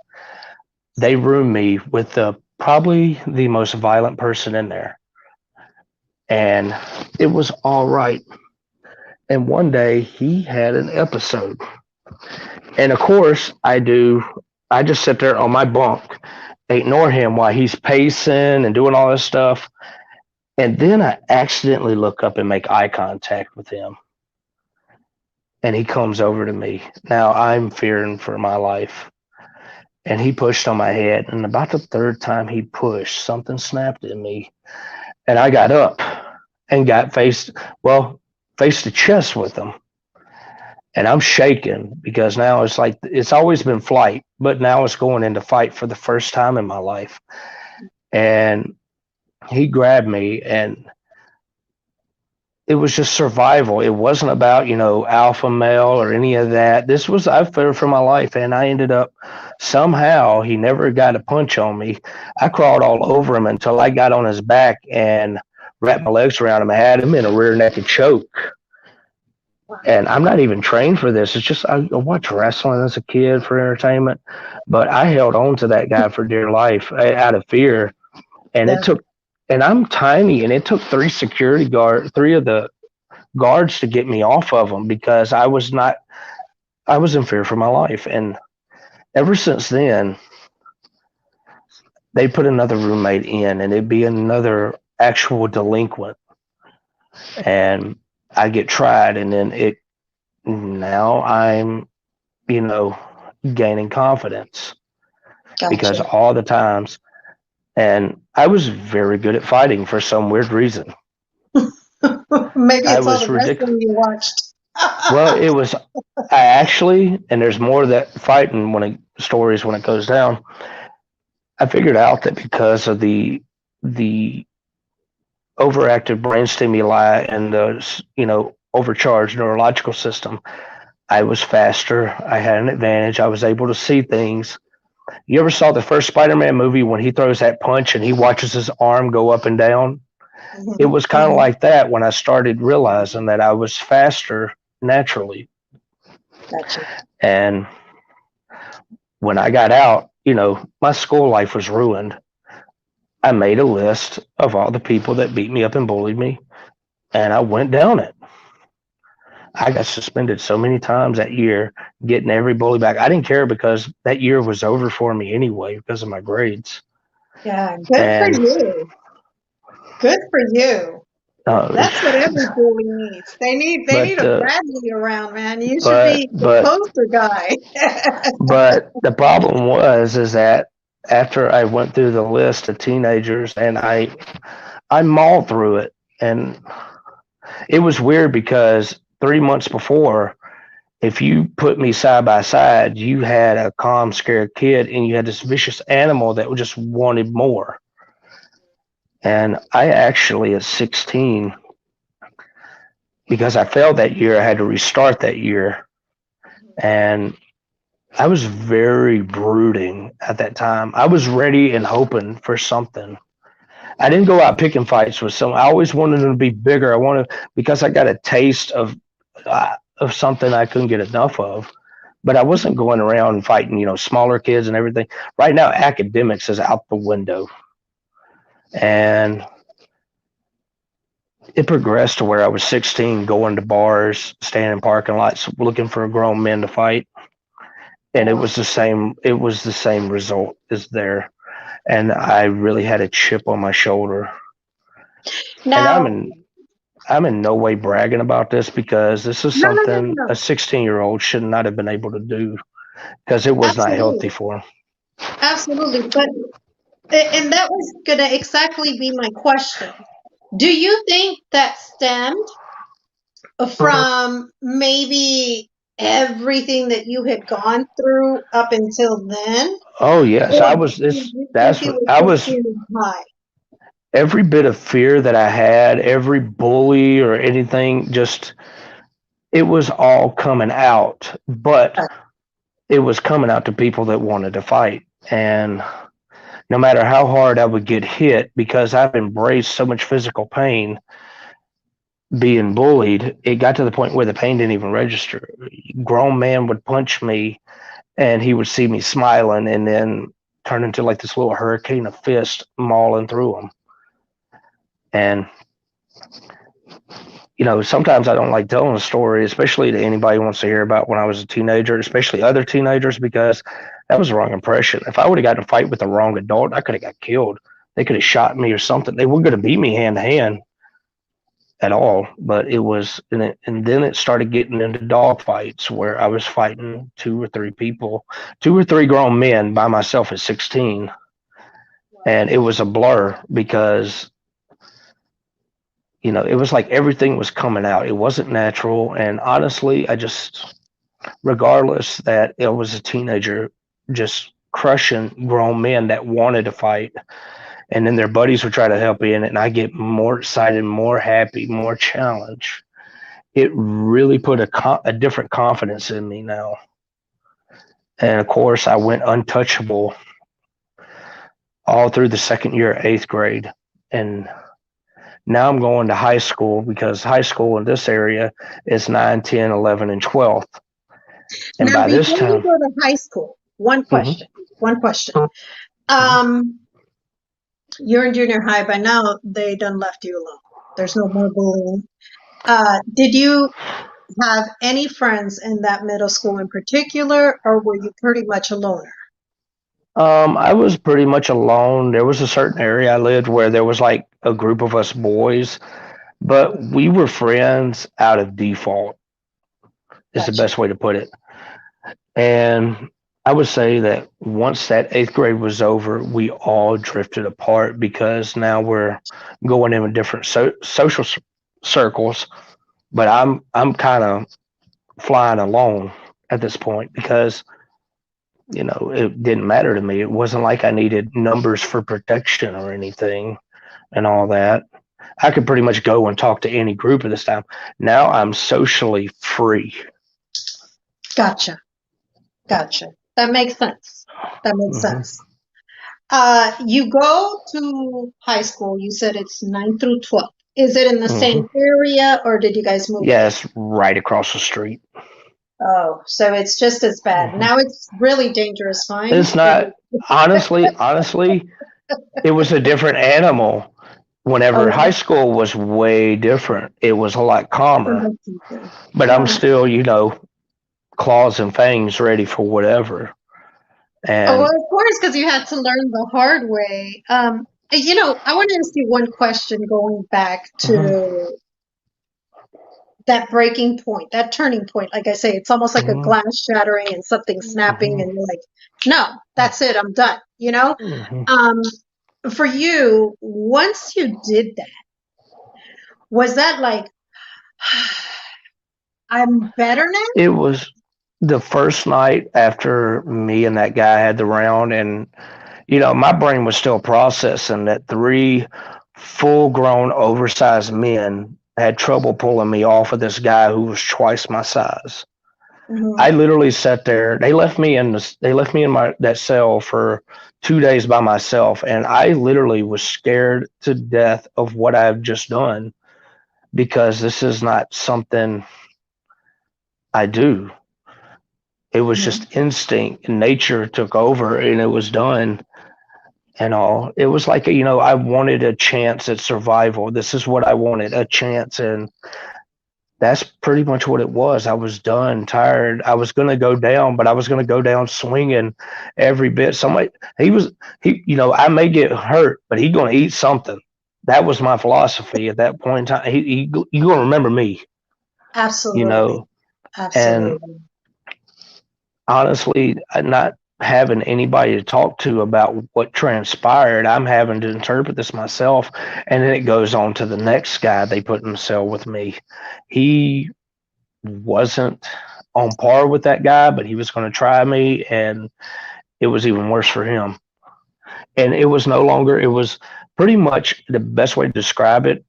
They roomed me with probably the most violent person in there, and it was all right. And one day he had an episode, and of course I just sit there on my bunk, ignore him while he's pacing and doing all this stuff, and then I accidentally look up and make eye contact with him, and he comes over to me. Now I'm fearing for my life. and he pushed on my head. And about the third time he pushed, something snapped in me, and I got up and got face to chest with him. And I'm shaking because now it's like it's always been flight, but now it's going into fight for the first time in my life. And he grabbed me, and it was just survival. It wasn't about, alpha male or any of that. This was, I feared for my life, and I ended up somehow, he never got a punch on me. I crawled all over him until I got on his back and wrapped my legs around him. I had him in a rear naked choke. And I'm not even trained for this. It's just I watched wrestling as a kid for entertainment, but I held on to that guy for dear life out of fear. And Yeah. and I'm tiny, and it took three of the guards to get me off of him because I was in fear for my life. And ever since then, they put another roommate in, and it'd be another actual delinquent. And I get tried, and then now I'm, gaining confidence because Gotcha. all the times, and I was very good at fighting for some weird reason. Maybe I it's all was the ridiculous. wrestling you watched. Well, I actually, and there's more of that fighting stories when it goes down. I figured out that because of the overactive brain stimuli and the, overcharged neurological system, I was faster. I had an advantage. I was able to see things. You ever saw the first Spider-Man movie when he throws that punch and he watches his arm go up and down? It Mhm, was kind of mhm. like that when I started realizing that I was faster naturally. Gotcha. And when I got out, my school life was ruined. I made a list of all the people that beat me up and bullied me, and I went down it. I got suspended so many times that year, getting every bully back. I didn't care because that year was over for me anyway because of my grades. Yeah, good for And you. Good for you. uh, That's what every bully needs. They need but a uh, Bradley around, man. You should but be the but poster guy. but the problem was is that after I went through the list of teenagers, and I mauled through it. And it was weird because 3 months before, if you put me side by side, you had a calm, scared kid, and you had this vicious animal that just wanted more. And I actually, at 16, because I failed that year, I had to restart that year. And I was very brooding at that time. I was ready and hoping for something. I didn't go out picking fights with someone. I always wanted them to be bigger. I wanted, because I got a taste of something I couldn't get enough of. But I wasn't going around and fighting, smaller kids and everything. Right now, academics is out the window, and it progressed to where I was 16, going to bars, standing in parking lots, looking for grown men to fight, and it Wow. was the same. It was the same result as there, and I really had a chip on my shoulder. And Now, I'm in no way bragging about this because this is no, no, no, something no, a no. 16-year-old should not have been able to do because it was not healthy Absolutely. for him. Absolutely. And that was going to exactly be my question. Do you think that stemmed from maybe everything that you had gone through up until then? Oh yes, Or I do was this. you think That's it what was I just was. being high? Every bit of fear that I had, every bully or anything, just it was all coming out. But it was coming out to people that wanted to fight, and no matter how hard I would get hit, because I've embraced so much physical pain being bullied, it got to the point where the pain didn't even register. Grown man would punch me, and he would see me smiling, and then turn into like this little hurricane of fist mauling through him. And sometimes I don't like telling a story, especially to anybody who wants to hear about when I was a teenager, especially other teenagers, because that was the wrong impression. If I would have gotten in a fight with the wrong adult, I could have got killed. They could have shot me or something. They were going to beat me hand to hand. at all. But it was, and then it started getting into dog fights where I was fighting two or three people, two or three grown men by myself at 16. Wow. And it was a blur because, it was like everything was coming out. It wasn't natural. And honestly, I just, regardless that I was a teenager, just crushing grown men that wanted to fight. And then their buddies would try to help in it. And I get more excited, more happy, more challenged. It really put a different confidence in me now. And of course, I went untouchable all through the second year of eighth grade. And now I'm going to high school because high school in this area is 9, 10, 11, and 12th. And Now, by this before you time, go to high school, one mm-hmm, question. One question. mm-hmm. Um, you're in junior high by now. They done left you alone. There's no more bullying. Did you have any friends in that middle school in particular, or were you pretty much a loner? I was pretty much alone. There was a certain area I lived where there was like a group of us boys, but we were friends out of default, is the Gotcha. best way to put it. And I would say that once that eighth grade was over, we all drifted apart because now we're going in different social circles. But I'm kind of flying alone at this point because it didn't matter to me. It wasn't like I needed numbers for protection or anything and all that. I could pretty much go and talk to any group at this time. Now I'm socially free. Gotcha. Gotcha. That makes sense. That makes Hmm. sense. You go to high school. You said it's 9 through 12. Is it in the Hmm. same area or did you guys move again? Yes, right across the street. Oh, so it's just as bad. Hmm. Now it's really dangerous It's times. not, honestly, it was a different animal. Whenever high Oh, school was way different, it was a lot so calmer. much easier. But I'm Uh, still, claws and fangs ready for whatever. oh, well, And of course, because you had to learn the hard way. I want to ask you one question going back mhm, to that breaking point, that turning point. Like I say, it's almost like a mhm, glass shattering and something snapping, mhm, and you're like, no, that's it, I'm done, you know? mhm. Um, for you, once you did that, was that like, I'm better now? It was the first night after me and that guy had the round, and my brain was still processing that three full-grown, oversized men had trouble pulling me off of this guy who was twice my size. I Hmm. literally sat there. They left me in my that cell for 2 days by myself, and I literally was scared to death of what I've just done because this is not something I do. It was just instinct, and nature took over, and it was done. And all it was like, I wanted a chance at survival. This is what I wanted, a chance, and that's pretty much what it was. I was done, tired. I was going to go down, but I was going to go down swinging every bit. I may get hurt, but he's going to eat something. That was my philosophy at that point in time. You going to remember me, you Absolutely. know. And Absolutely. honestly, I'm not having anybody to talk to about what transpired. I'm having to interpret this myself. And then it goes on to the next guy they put in the cell with me. He wasn't on par with that guy, but he was going to try me, and it was even worse for him. And it was no longer, it was pretty much the best way to describe it.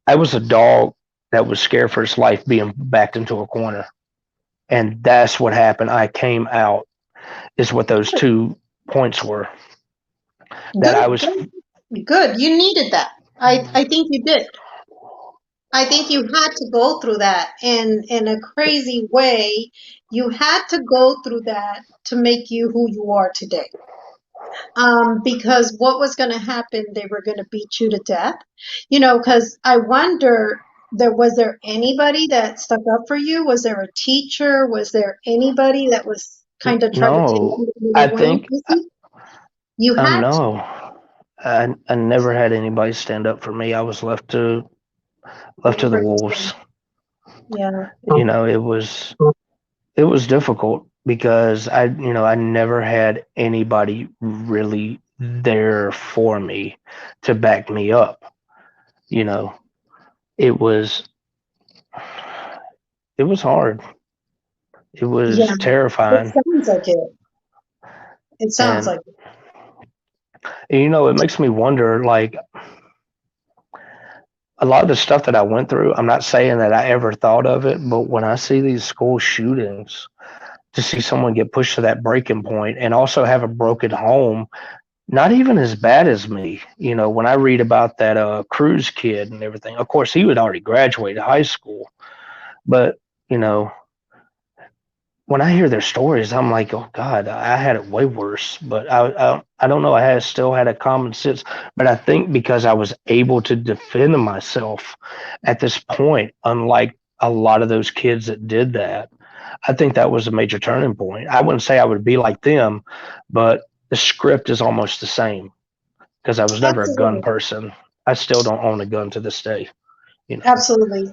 I was a dog that was scared for its life being backed into a corner. And that's what happened. I came out, is what those 2 points were. That Good, I was, good, good. You needed that. I think you did. I think you had to go through that in a crazy way. You had to go through that to make you who you are today. Because what was going to happen? They were going to beat you to death. Because I wonder, was there anybody that stuck up for you? Was there a teacher? Was there anybody that was kind of trying to take no, you under I their wing? think, You had to. no, I never had anybody stand up for me. I was left to left to the Pretty wolves. soon. Yeah. You know, it was difficult because I never had anybody really there for me to back me up. You know, it was it was hard. It Yeah. was It terrifying. sounds like it. It sounds And like it. it makes me wonder, like, a lot of the stuff that I went through, I'm not saying that I ever thought of it, but when I see these school shootings, to see someone get pushed to that breaking point and also have a broken home, not even as bad as me. When I read about that Cruz kid and everything, of course, he had already graduated high school, but, you know, when I hear their stories, I'm like, oh God, I had it way worse. But I don't know. Still had a common sense, but I think because I was able to defend myself at this point, unlike a lot of those kids that did that, I think that was a major turning point. I wouldn't say I would be like them, but the script is almost the same because I was never a gun Absolutely. person. I still don't own a gun to this day. You know, Absolutely.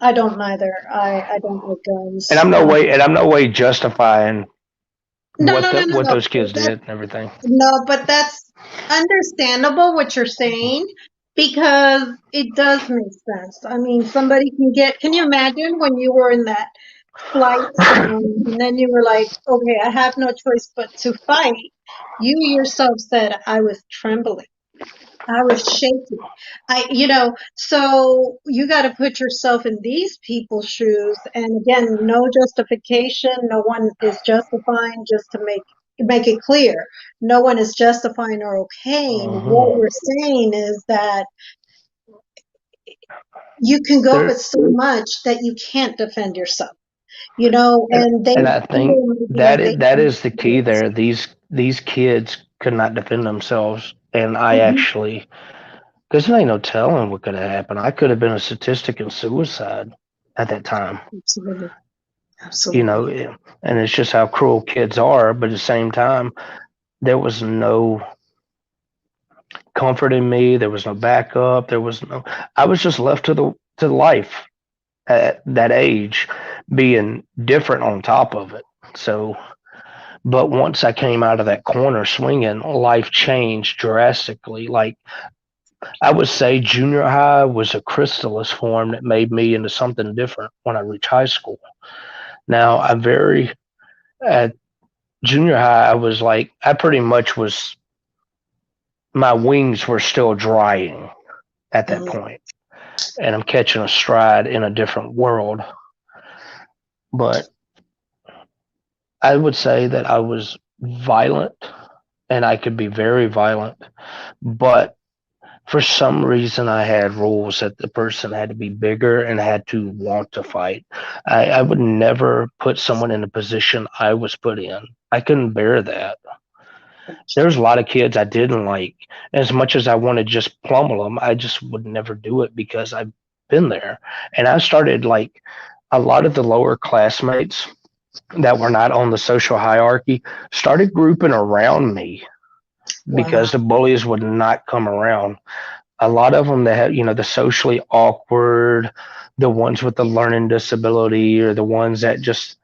I don't either. I don't like and guns. I'm no way justifying No, what no, the no, no, what no. those kids That, did and everything. no, but that's understandable what you're saying because it does make sense. I mean, somebody can you imagine when you were in that flight and then you were like, okay, I have no choice but to fight. You yourself said I was trembling. I was shaking. So you got to put yourself in these people's shoes. And again, no justification. No one is justifying just to make it clear. No one is justifying or okaying. What Mhm. we're saying is that you can go There but so much that you can't defend yourself. and And they and I think feel maybe like they that can't is the do key there. These kids could not defend themselves, and I it. actually, because there ain't no telling what could have happened. I could have been a statistic in suicide at that time. Absolutely. You Absolutely. know, and it's just how cruel kids are. But at the same time, there was no comfort in me. There was no backup. There was no. I was just left to life at that age, being different on top of it. So, but once I came out of that corner swinging, life changed drastically. Like, I would say junior high was a chrysalis form that made me into something different when I reached high school. Now, at junior high, I was like, I pretty much was, my wings were still drying at that Mhm. point, and I'm catching a stride in a different world. But I would say that I was violent and I could be very violent, but for some reason I had rules that the person had to be bigger and had to want to fight. I would never put someone in a position I was put in. I couldn't bear that. There's a lot of kids I didn't like. As much as I wanted to just pummel them, I just would never do it because I've been there. And I started, like, a lot of the lower classmates that were not on the social hierarchy started grouping around me Wow. because the bullies would not come around. A lot of them that had, the socially awkward, the ones with the learning disability, or the ones that just,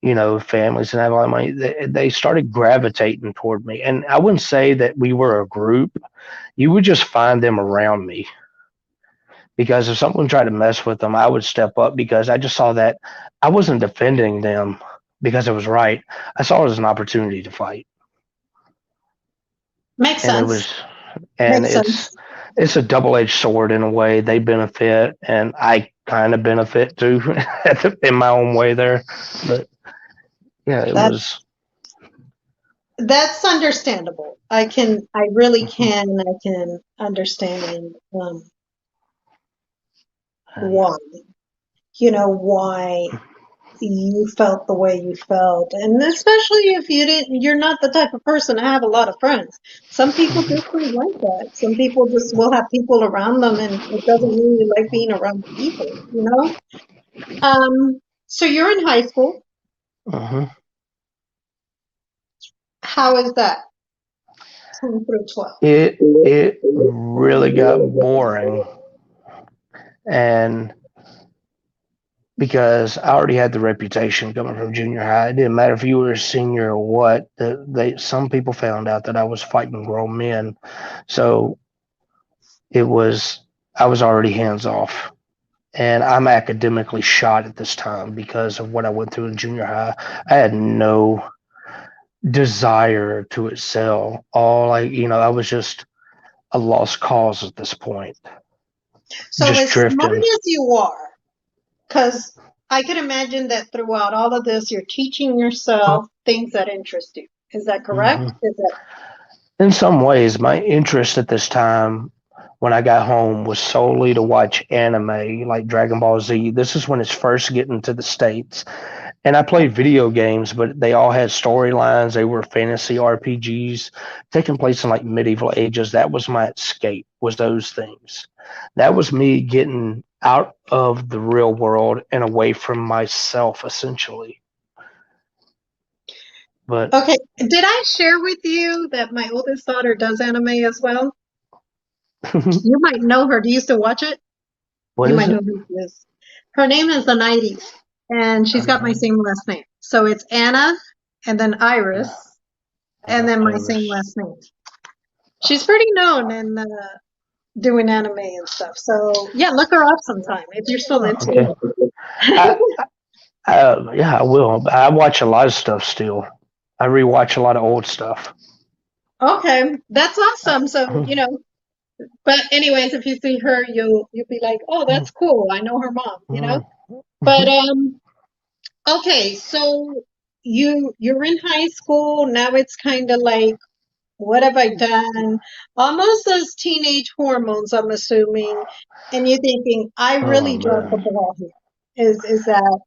families and have a lot of money, they started gravitating toward me. And I wouldn't say that we were a group. You would just find them around me because if someone tried to mess with them, I would step up because I just saw that I wasn't defending them because it was right. I saw it as an opportunity to fight. Makes And it sense. was, and Makes it's, sense. it's a double-edged sword in a way. They benefit, and I kind of benefit too, in my own way there. But yeah, it That was. that's understandable. I really can, and I can understand And, why. Why you felt the way you felt, and especially if you're not the type of person to have a lot of friends. Some people just don't like that. Some people just will have people around them, and it doesn't mean you like being around people. So you're in high school. uh How is that? 10 through 12. it really got boring And because I already had the reputation coming from junior high, it didn't matter if you were a senior or what. Some people found out that I was fighting grown men, so it was I was already hands off. And I'm academically shot at this time because of what I went through in junior high. I had no desire to excel. I was just a lost cause at this point, So just as smart drifting. as you are, because I can imagine that throughout all of this, you're teaching yourself things that interest you. Is that correct? Mhm. Is that In some ways, my interest at this time when I got home was solely to watch anime like Dragon Ball Z. This is when it's first getting to the States. And I played video games, but they all had storylines. They were fantasy RPGs taking place in like medieval ages. That was my escape, was those things. That was me getting out of the real world and away from myself, essentially. But okay? Did I share with you that my oldest daughter does anime as well? You might know her. Do you still watch it? what You is might know it? who she is. Her name is the 90s, and she's got my same last name. So it's Anna, and then Iris, and then my same Iris. last name. She's pretty known in doing anime and stuff. So yeah, look her up sometime if you're still into Okay. I, it. yeah, I will. I watch a lot of stuff still. I rewatch a lot of old stuff. Okay, that's awesome. So, Mhm. but anyways, if you see her, you'll be like, "Oh, that's cool. I know her mom." Mhm. But Mhm. okay, so you're in high school. Now it's kind of like, what have I done? Almost those teenage hormones, I'm assuming. And you're thinking, I Oh really dropped the man, ball here. Is that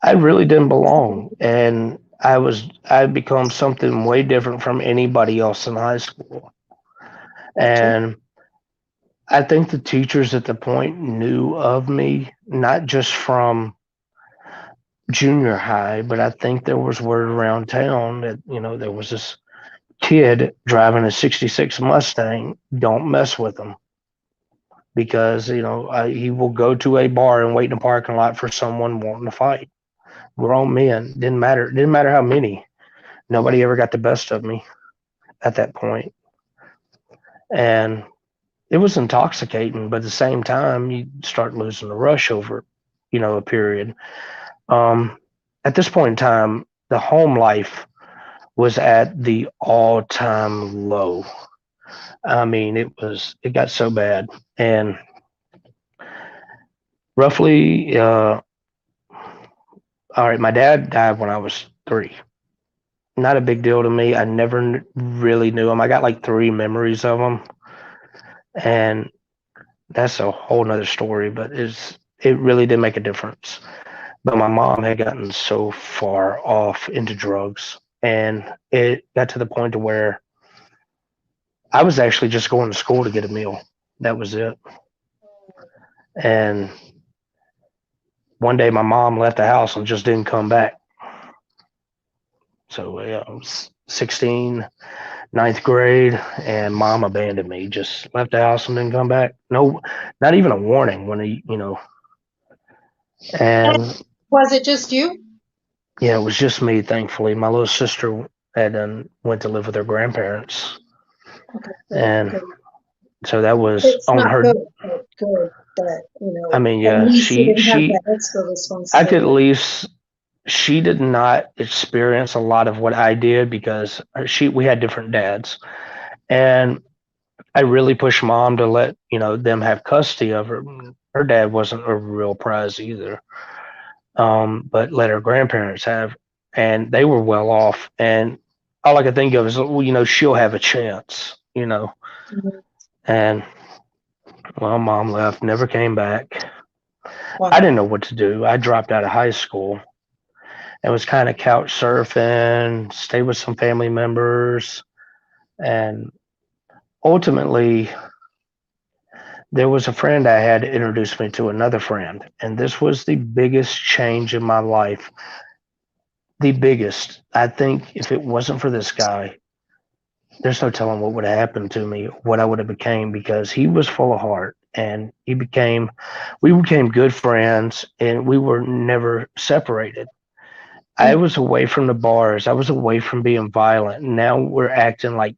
I really didn't belong, and I'd become something way different from anybody else in high school. gotcha? And I think the teachers at the point knew of me, not just from junior high, but I think there was word around town that there was this kid driving a '66 Mustang. Don't mess with him because he will go to a bar and wait in a parking lot for someone wanting to fight. Grown men, didn't matter how many. Nobody ever got the best of me at that point, and it was intoxicating. But at the same time, you start losing the rush over, a period. Um, at this point in time, the home life was at the all-time low. I mean, it got so bad, and roughly, all right, my dad died when I was 3. Not a big deal to me. I never really knew him. I got like 3 memories of him, and that's a whole nother story. But it really did make a difference. But my mom had gotten so far off into drugs, and it got to the point to where I was actually just going to school to get a meal. That was it. And one day my mom left the house and just didn't come back. So yeah, I was 16, ninth grade, and mom abandoned me. Just left the house and didn't come back. No, not even a warning when And And was it just you? yeah, it was just me. Thankfully, my little sister had went to live with her grandparents, Okay, good, and good. so that was It's on not her. good, but good that, I mean, at yeah, least you she didn't have she that extra I could at responsibility. least she did not experience a lot of what I did because she we had different dads, and I really pushed mom to let them have custody of her. Her dad wasn't a real prize either, but let her grandparents have, and they were well off. And all I could think of is, well, she'll have a chance. Mhm. And well, mom left, never came back. I Wow. didn't know what to do. I dropped out of high school and was kind of couch surfing, stayed with some family members, and ultimately there was a friend I had introduced me to another friend, and this was the biggest change in my life. The biggest. I think if it wasn't for this guy, there's no telling what would have happened to me, what I would have became, because he was full of heart, and we became good friends, and we were never separated. I Mm. was away from the bars. I was away from being violent. And now we're acting like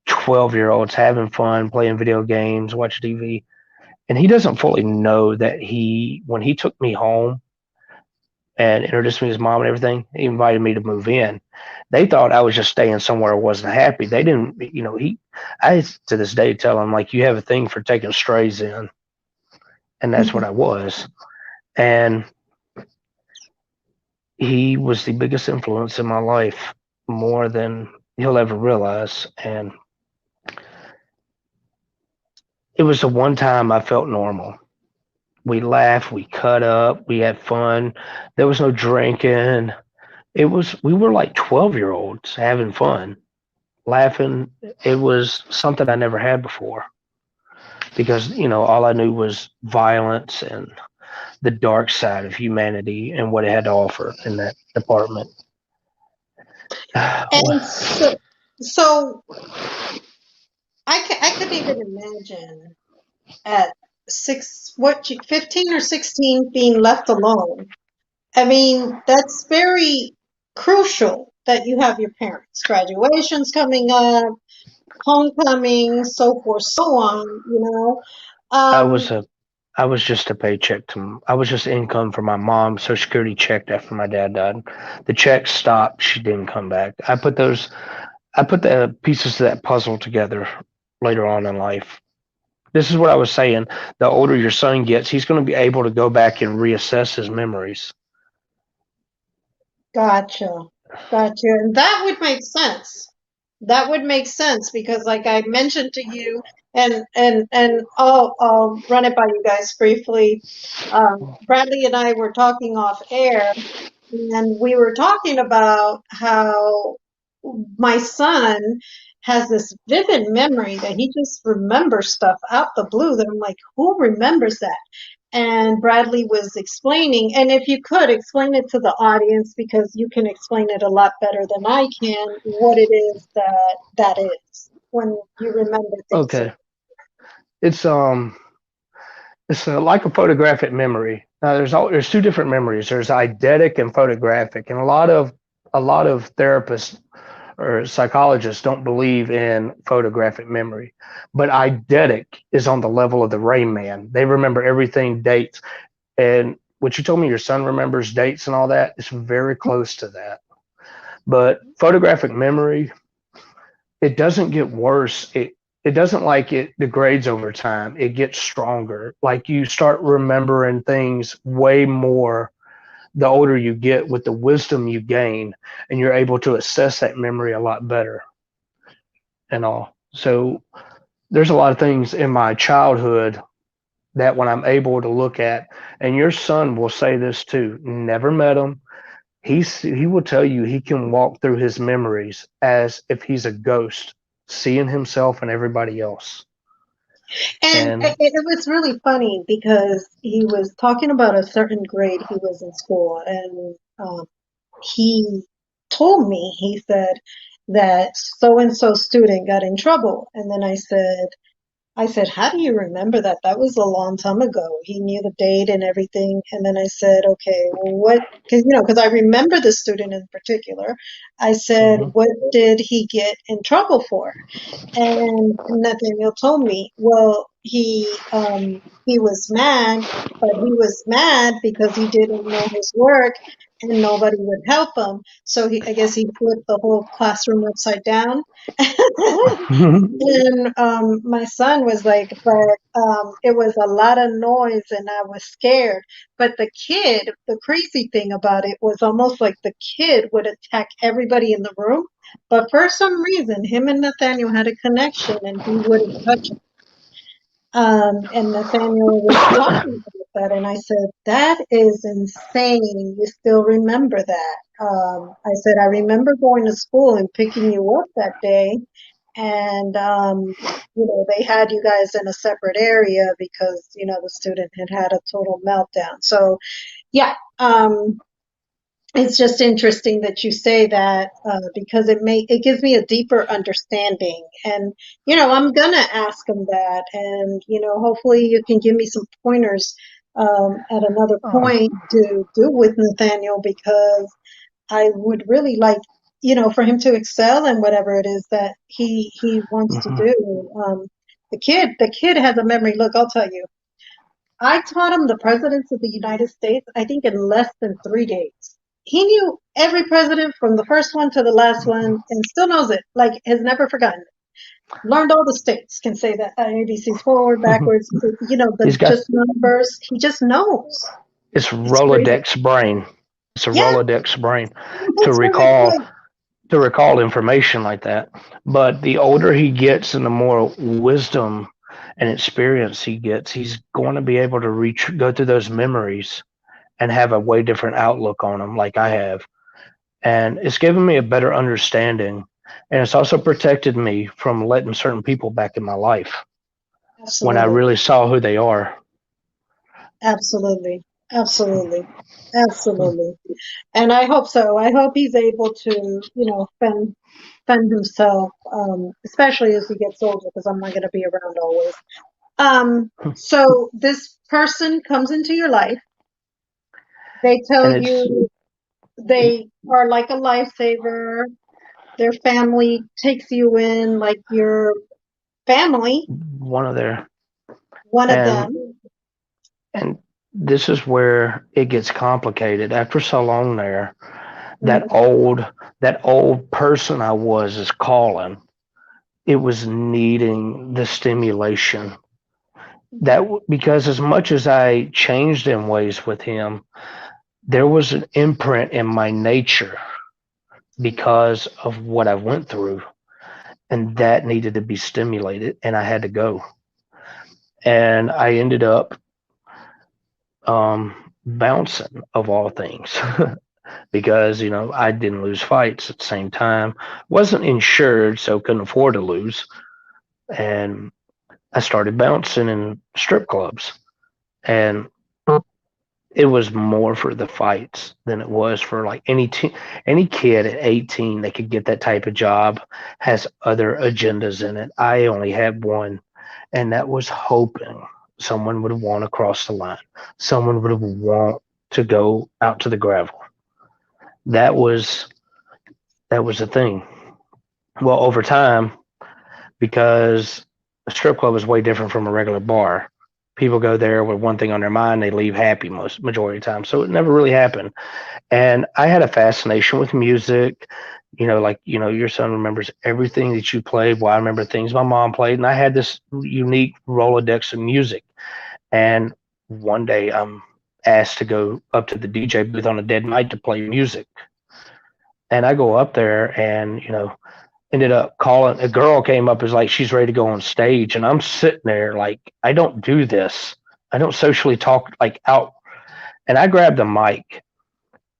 12-year-olds, having fun, playing video games, watching TV. And he doesn't fully know that when he took me home and introduced me to his mom and everything, he invited me to move in. They thought I was just staying somewhere I wasn't happy. They didn't, I to this day tell him, like, you have a thing for taking strays in. And that's what Mhm. I was. And he was the biggest influence in my life, more than he'll ever realize. And it was the one time I felt normal. We laughed, we cut up, we had fun. There was no drinking. We were like 12-year-olds having fun, laughing. It was something I never had before because, all I knew was violence and the dark side of humanity and what it had to offer in that department. And so I could even imagine at 15 or 16 being left alone. I mean, that's very crucial that you have your parents. Graduation's coming up, homecoming, so forth, so on, you know. I was Um, a I was just a paycheck to I was just income for my mom. Social Security checked after my dad died. The check stopped. She didn't come back. I put the pieces of that puzzle together later on in life. This is what I was saying. The older your son gets, he's going to be able to go back and reassess his memories. Gotcha. Gotcha. And that would make sense. That would make sense because like I mentioned to you and I'll run it by you guys briefly. Bradley and I were talking off air and we were talking about how my son has this vivid memory that he just remembers stuff out the blue that I'm like, who remembers that? And Bradley was explaining, and if you could explain it to the audience because you can explain it a lot better than I can, what it is that is when you remember things. So, Okay. It's like a photographic memory. Now there's two different memories. There's eidetic and photographic, and a lot of therapists or psychologists don't believe in photographic memory. But eidetic is on the level of the Rain Man. They remember everything, dates. And what you told me your son remembers dates and all that, it's very close to that. But photographic memory, it doesn't get worse. It doesn't like it degrades over time. It gets stronger. Like you start remembering things way more the older you get with the wisdom you gain, and you're able to assess that memory a lot better and all. So there's a lot of things in my childhood that when I'm able to look at, and your son will say this too, never met him. He will tell you he can walk through his memories as if he's a ghost, seeing himself and everybody else. and And it was really funny because he was talking about a certain grade he was in school, and he told me, he said that so and so student got in trouble. And then I said, how do you remember that? That was a long time ago. He knew the date and everything. And then I said, okay, well, what, because I remember the student in particular. I said, mhm. what did he get in trouble for? And Nathaniel told me, well, he was mad, but he was mad because he didn't know his work and nobody would help him. So I guess he flipped the whole classroom upside down. And my son was like, but it was a lot of noise and I was scared. But the crazy thing about it was almost like the kid would attack everybody in the room. But for some reason, him and Nathaniel had a connection and he wouldn't touch him. And Nathaniel was talking about that, and I said, "That is insane. You still remember that?" I said, "I remember going to school and picking you up that day, and they had you guys in a separate area because the student had had a total meltdown." So, yeah, It's just interesting that you say that because it gives me a deeper understanding, and I'm gonna ask him that, and hopefully you can give me some pointers at another Um, point to do with Nathaniel, because I would really like for him to excel in whatever it is that he wants to mhm. do. The kid has a memory. Look, I'll tell you. I taught him the presidents of the United States, I think, in less than 3 days. He knew every president from the first one to the last one and still knows it, like, has never forgotten it. Learned all the states, can say that ABCs forward, backwards, He's the got just numbers. He just knows. it's It's crazy. Rolodex brain. It's a Yeah, Rolodex brain to that's what I recall said. to recall information like that. But the older he gets and the more wisdom and experience he gets, he's going to be able to go through those memories and have a way different outlook on them, like I have. And it's given me a better understanding. And it's also protected me from letting certain people back in my life when I Absolutely. really saw who they are. Absolutely. Absolutely. Absolutely. And I hope so. I hope he's able to, fend himself, especially as he gets older, because I'm not going to be around always. So this person comes into your life. They tell And it's you they are like a lifesaver. Their family takes you in like your family, one of their one of and them. and this is where it gets complicated. After so long there, that Mhm. old that old person I was is calling. It was needing the stimulation. Because as much as I changed in ways with him, there was an imprint in my nature because of what I went through, and that needed to be stimulated, and I had to go. And I ended up bouncing, of all things, because I didn't lose fights at the same time, wasn't insured, so couldn't afford to lose, and I started bouncing in strip clubs, and it was more for the fights than it was for like any kid at 18 that could get that type of job has other agendas in it. I only had one, and that was hoping someone would want to cross the line, someone would want to go out to the gravel. That was that was the thing. Well, over time, because a strip club is way different from a regular bar. People go there with one thing on their mind, they leave happy most majority of the time. So it never really happened. And I had a fascination with music. Like your son remembers everything that you played. Well, I remember things my mom played, and I had this unique Rolodex of music. And one day I'm asked to go up to the DJ booth on a dead night to play music. And I go up there and, ended up calling a girl came up as like she's ready to go on stage, and I'm sitting there like I don't do this. I don't socially talk like out. And I grabbed the mic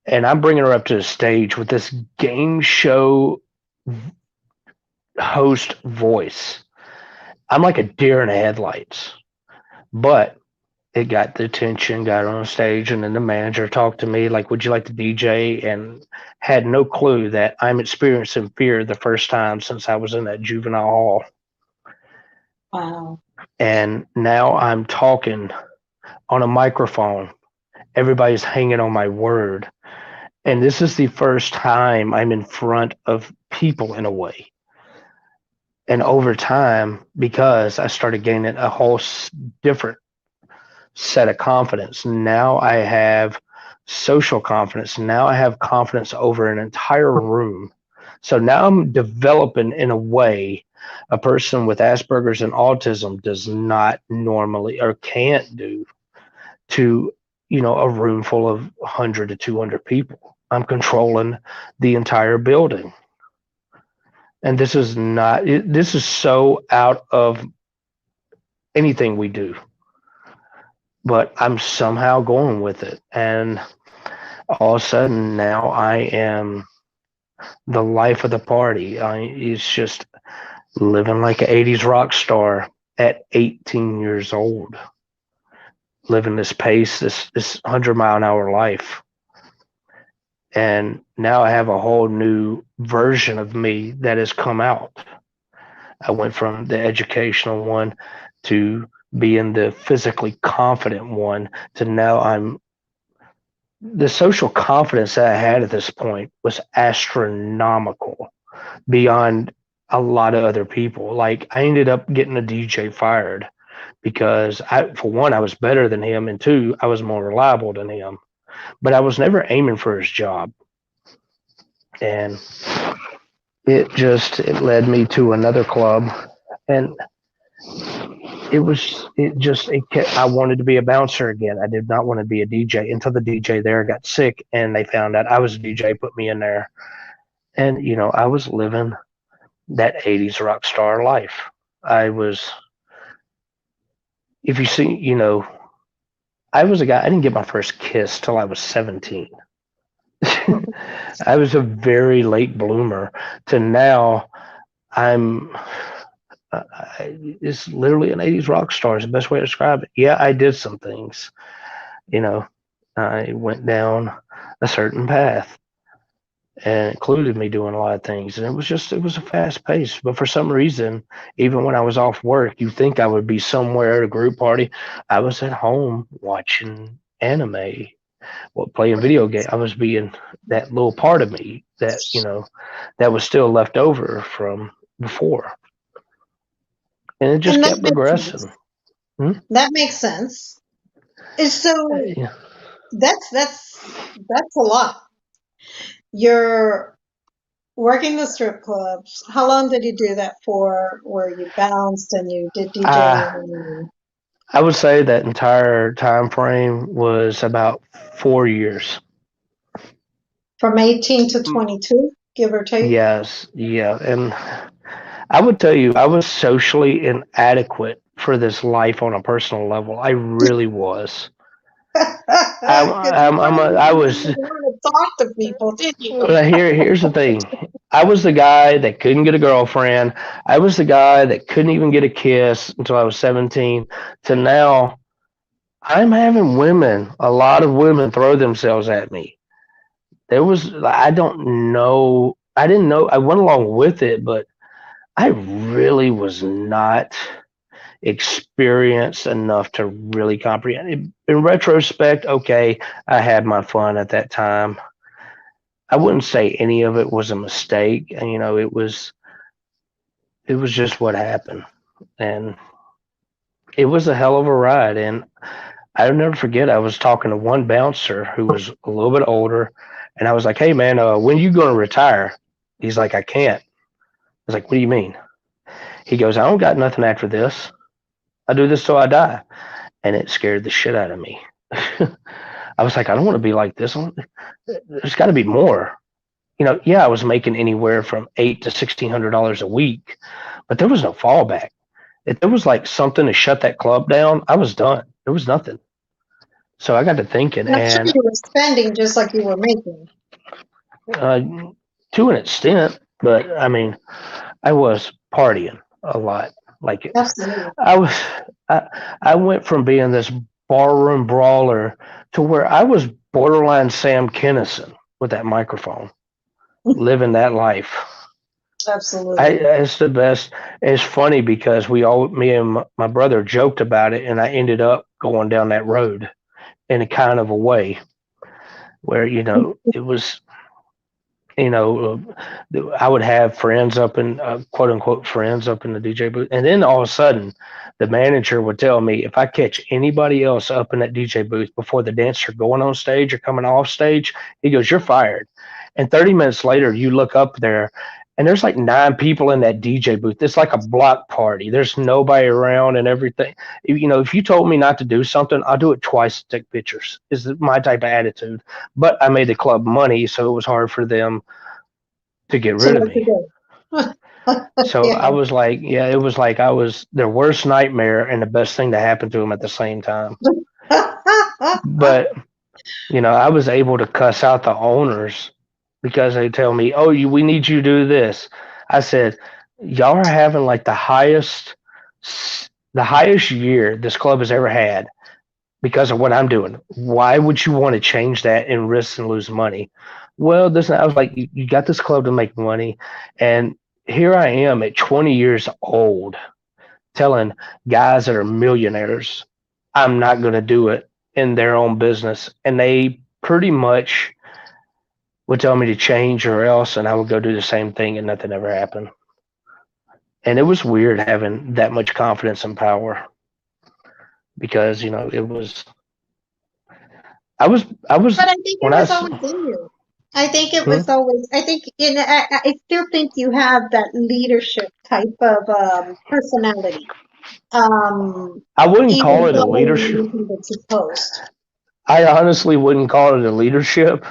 and I'm bringing her up to the stage with this game show host voice. I'm like a deer in the headlights, but it got the attention, got on stage, and then the manager talked to me like, "Would you like to DJ?" And had no clue that I'm experiencing fear the first time since I was in that juvenile hall. Wow. And now I'm talking on a microphone. Everybody's hanging on my word. And this is the first time I'm in front of people in a way. And over time, because I started gaining a whole different set of confidence, now I have social confidence. Now I have confidence over an entire room. So now I'm developing in a way a person with Asperger's and autism does not normally or can't do to a room full of 100 to 200 people. I'm controlling the entire building, and this is so out of anything we do, but I'm somehow going with it, and all of a sudden now I am the life of the party. It's just living like an 80s rock star at 18 years old, living this pace, this 100-mile-an-hour life. And now I have a whole new version of me that has come out. I went from the educational one to being the physically confident one to now I'm the social confidence that I had at this point was astronomical beyond a lot of other people. Like I ended up getting a DJ fired because for one, I was better than him, and two, I was more reliable than him. But I was never aiming for his job, and it led me to another club, and I wanted to be a bouncer again. I did not want to be a DJ until the DJ there got sick, and they found out I was a DJ, put me in there, and I was living that '80s rock star life. I was, if you see, I was a guy. I didn't get my first kiss till I was 17. I was a very late bloomer to now. I'm. It's literally an '80s rock star is the best way to describe it. Yeah, I did some things. You know, I went down a certain path, and it included me doing a lot of things. And it was a fast pace. But for some reason, even when I was off work, you think I would be somewhere at a group party. I was at home watching anime, playing video game. I was being that little part of me that that was still left over from before, and it just And that kept makes sense. progressing. Hmm? That makes sense. And so Yeah. that's a lot. You're working the strip clubs. How long did you do that for? Where you bounced and you did I DJing I would say that entire time frame was about 4 years. from 18 to 22, give or take? Yes, yeah, and I would tell you, I was socially inadequate for this life on a personal level. I really was. Because you really I didn't was. even want to talk to people, did you? Here's the thing. I was the guy that couldn't get a girlfriend. I was the guy that couldn't even get a kiss until I was 17. To now, I'm having a lot of women throw themselves at me. I don't know, I didn't know, I went along with it, but I really was not experienced enough to really comprehend it. In retrospect, okay, I had my fun at that time. I wouldn't say any of it was a mistake. And, it was just what happened, and it was a hell of a ride. And I'll never forget. I was talking to one bouncer who was a little bit older, and I was like, "Hey, man, when you going to retire?" He's like, "I can't." I was like, "What do you mean?" He goes, "I don't got nothing after this. I do this till I die," and it scared the shit out of me. I was like, "I don't want to be like this. There's got to be more." Yeah, I was making anywhere from $800 to $1,600 a week, but there was no fallback. If there was like something to shut that club down, I was done. There was nothing. So I got to thinking, I'm sure and you were spending just like you were making. uh, to an extent, but I mean, I was partying a lot. Like Absolutely. I was, I, I went from being this barroom brawler to where I was borderline Sam Kinison with that microphone, living that life. Absolutely. It's the best. It's funny because me and my brother joked about it, and I ended up going down that road in a kind of a way where it was I would have friends up in quote unquote friends up in the DJ booth, and then all of a sudden, the manager would tell me if I catch anybody else up in that DJ booth before the dancer going on stage or coming off stage, he goes, "You're fired." And 30 minutes later, you look up there, and there's like 9 people in that DJ booth. It's like a block party. There's nobody around and everything. If you told me not to do something, I'll do it twice to take pictures. Is my type of attitude. But I made the club money, so it was hard for them to get So rid of what me. you do? So I was like, yeah, it was like I was their worst nightmare and the best thing to happen to them at the same time. But, I was able to cuss out the owners because they tell me, "Oh, we need you to do this." I said, "Y'all are having like the highest year this club has ever had because of what I'm doing. Why would you want to change that and risk and lose money?" well, this, I was like, you got this club to make money. And here I am at 20 years old telling guys that are millionaires, I'm not going to do it in their own business. And they pretty much would tell me to change or else, and I would go do the same thing and nothing ever happened. And it was weird having that much confidence and power because, it was, I was, But I think when it I was was, always in you. I think it hmm, was always, I think, I still think you have that leadership type of personality. Um, I wouldn't call Even it a though leadership. anything that you post. I honestly wouldn't call it a leadership.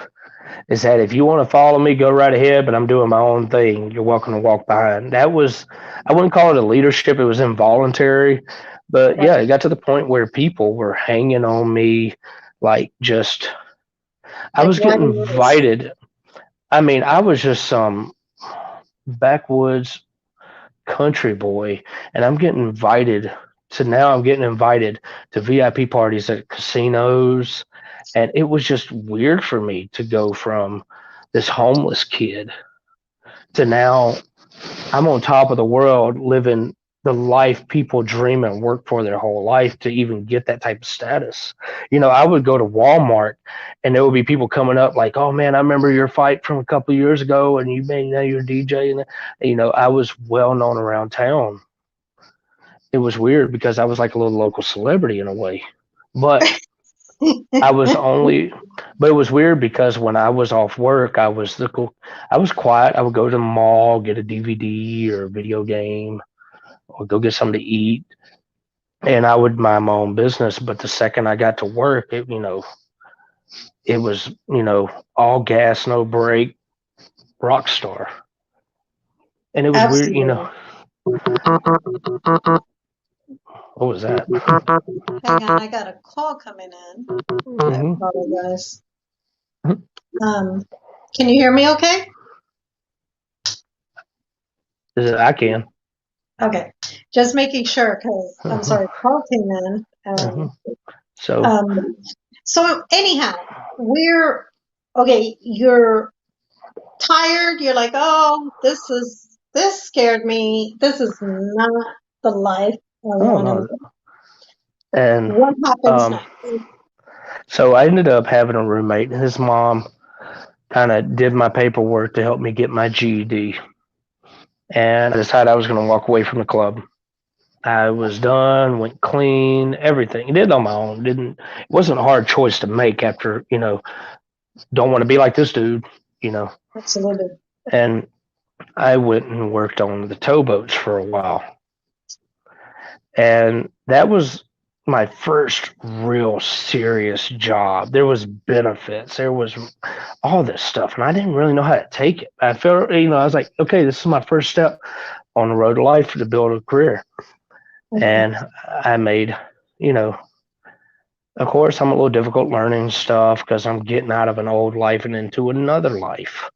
Is that if you want to follow me, go right ahead, but I'm doing my own thing. You're welcome to walk behind. That was, I wouldn't call it a leadership. It was involuntary. But Right. yeah, it got to the point where people were hanging on me like just, I Like, was why getting do this? invited. I mean, I was just some backwoods country boy, and I'm getting invited to VIP parties at casinos. And it was just weird for me to go from this homeless kid to now I'm on top of the world living the life people dream and work for their whole life to even get that type of status. I would go to Walmart and there would be people coming up like, "Oh man, I remember your fight from a couple of years ago and you made now you're a DJ." And I was well known around town. It was weird because I was like a little local celebrity in a way. But I was only but it was weird because when I was off work, I was quiet. I would go to the mall, get a DVD or a video game or go get something to eat, and I would mind my own business. But the second I got to work, it was all gas, no brake, rock star, and it was weird. Absolutely. What was that? Hang on, I got a call coming in. I Hmm. apologize. Um, can you hear me okay? I can. Okay. Just making sure because I'm Hmm. sorry, call came in. Hmm. So, Um, so anyhow, we're okay, you're tired, you're like, oh, this scared me. This is not the life I I don't want to know, live. and What happens um, next? so I ended up having a roommate, and his mom kind of did my paperwork to help me get my GED. And I decided I was going to walk away from the club. I was done, went clean, everything. Did it on my own. It wasn't a hard choice to make after, don't want to be like this dude, you know. Absolutely. And I went and worked on the towboats for a while. And that was my first real serious job. There was benefits. There was all this stuff. And I didn't really know how to take it. I felt, I was like, okay, this is my first step on the road to life to build a career. Mhm, And I made, you know, of course, I'm a little difficult learning stuff because I'm getting out of an old life and into another life.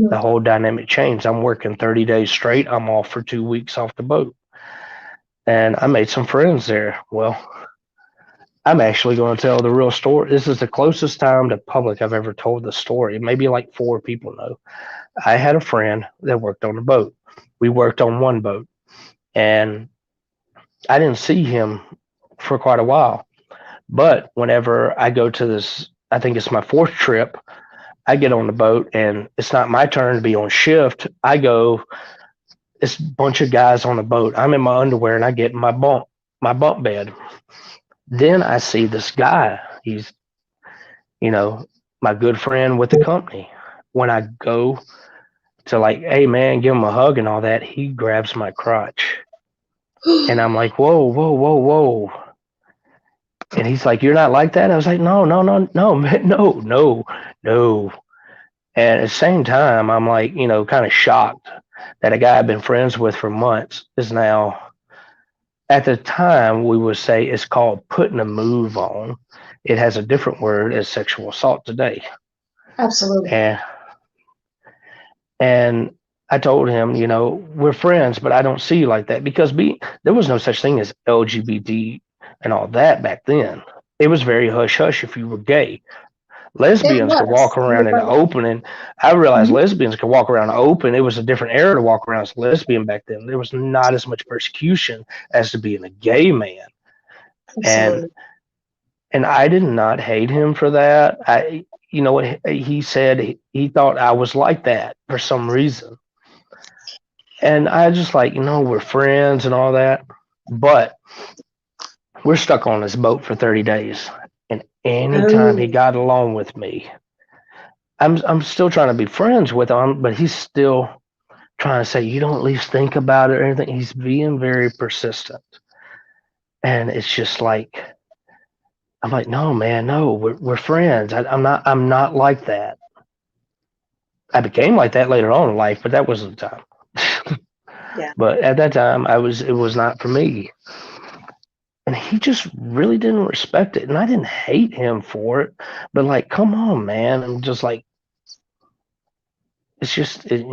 The mhm. whole dynamic changed. I'm working 30 days straight. I'm off for 2 weeks off the boat. And I made some friends there. Well, I'm actually going to tell the real story. This is the closest time to public I've ever told the story. Maybe like 4 people know. I had a friend that worked on a boat. We worked on one boat, and I didn't see him for quite a while. But whenever I go to this, I think it's my fourth trip, I get on the boat and it's not my turn to be on shift. It's a bunch of guys on the boat. I'm in my underwear and I get in my bunk bed. Then I see this guy. He's, you know, my good friend with the company. When I go to like, hey man, give him a hug and all that, he grabs my crotch. And I'm like, whoa, whoa, whoa, whoa. And he's like, you're not like that? I was like, no, no, no, no, man, no, no, no. And at the same time, I'm like, kind of shocked that a guy I've been friends with for months is now, at the time, we would say it's called putting a move on. It has a different word as sexual assault today. Absolutely. And, and I told him, we're friends, but I don't see you like that because there was no such thing as LGBT and all that back then. It was very hush hush if you were gay. It Lesbians could was. walk around You're in the right. open, and I realized Mhm. lesbians could walk around open. It was a different era to walk around as a lesbian back then. There was not as much persecution as to being a gay man, and Absolutely. I did not hate him for that. You know what he said? He thought I was like that for some reason, and I just like, we're friends and all that, but we're stuck on this boat for 30 days. And anytime he Oh, got along with me, I'm still trying to be friends with him, but he's still trying to say, you don't at least think about it or anything. He's being very persistent. And it's just like, I'm like, no, man, no, we're friends. I'm not like that. I became like that later on in life, but that wasn't the time. yeah. But at that time, it was not for me. And he just really didn't respect it. And I didn't hate him for it, but like, come on, man. I'm just like, it's just, it's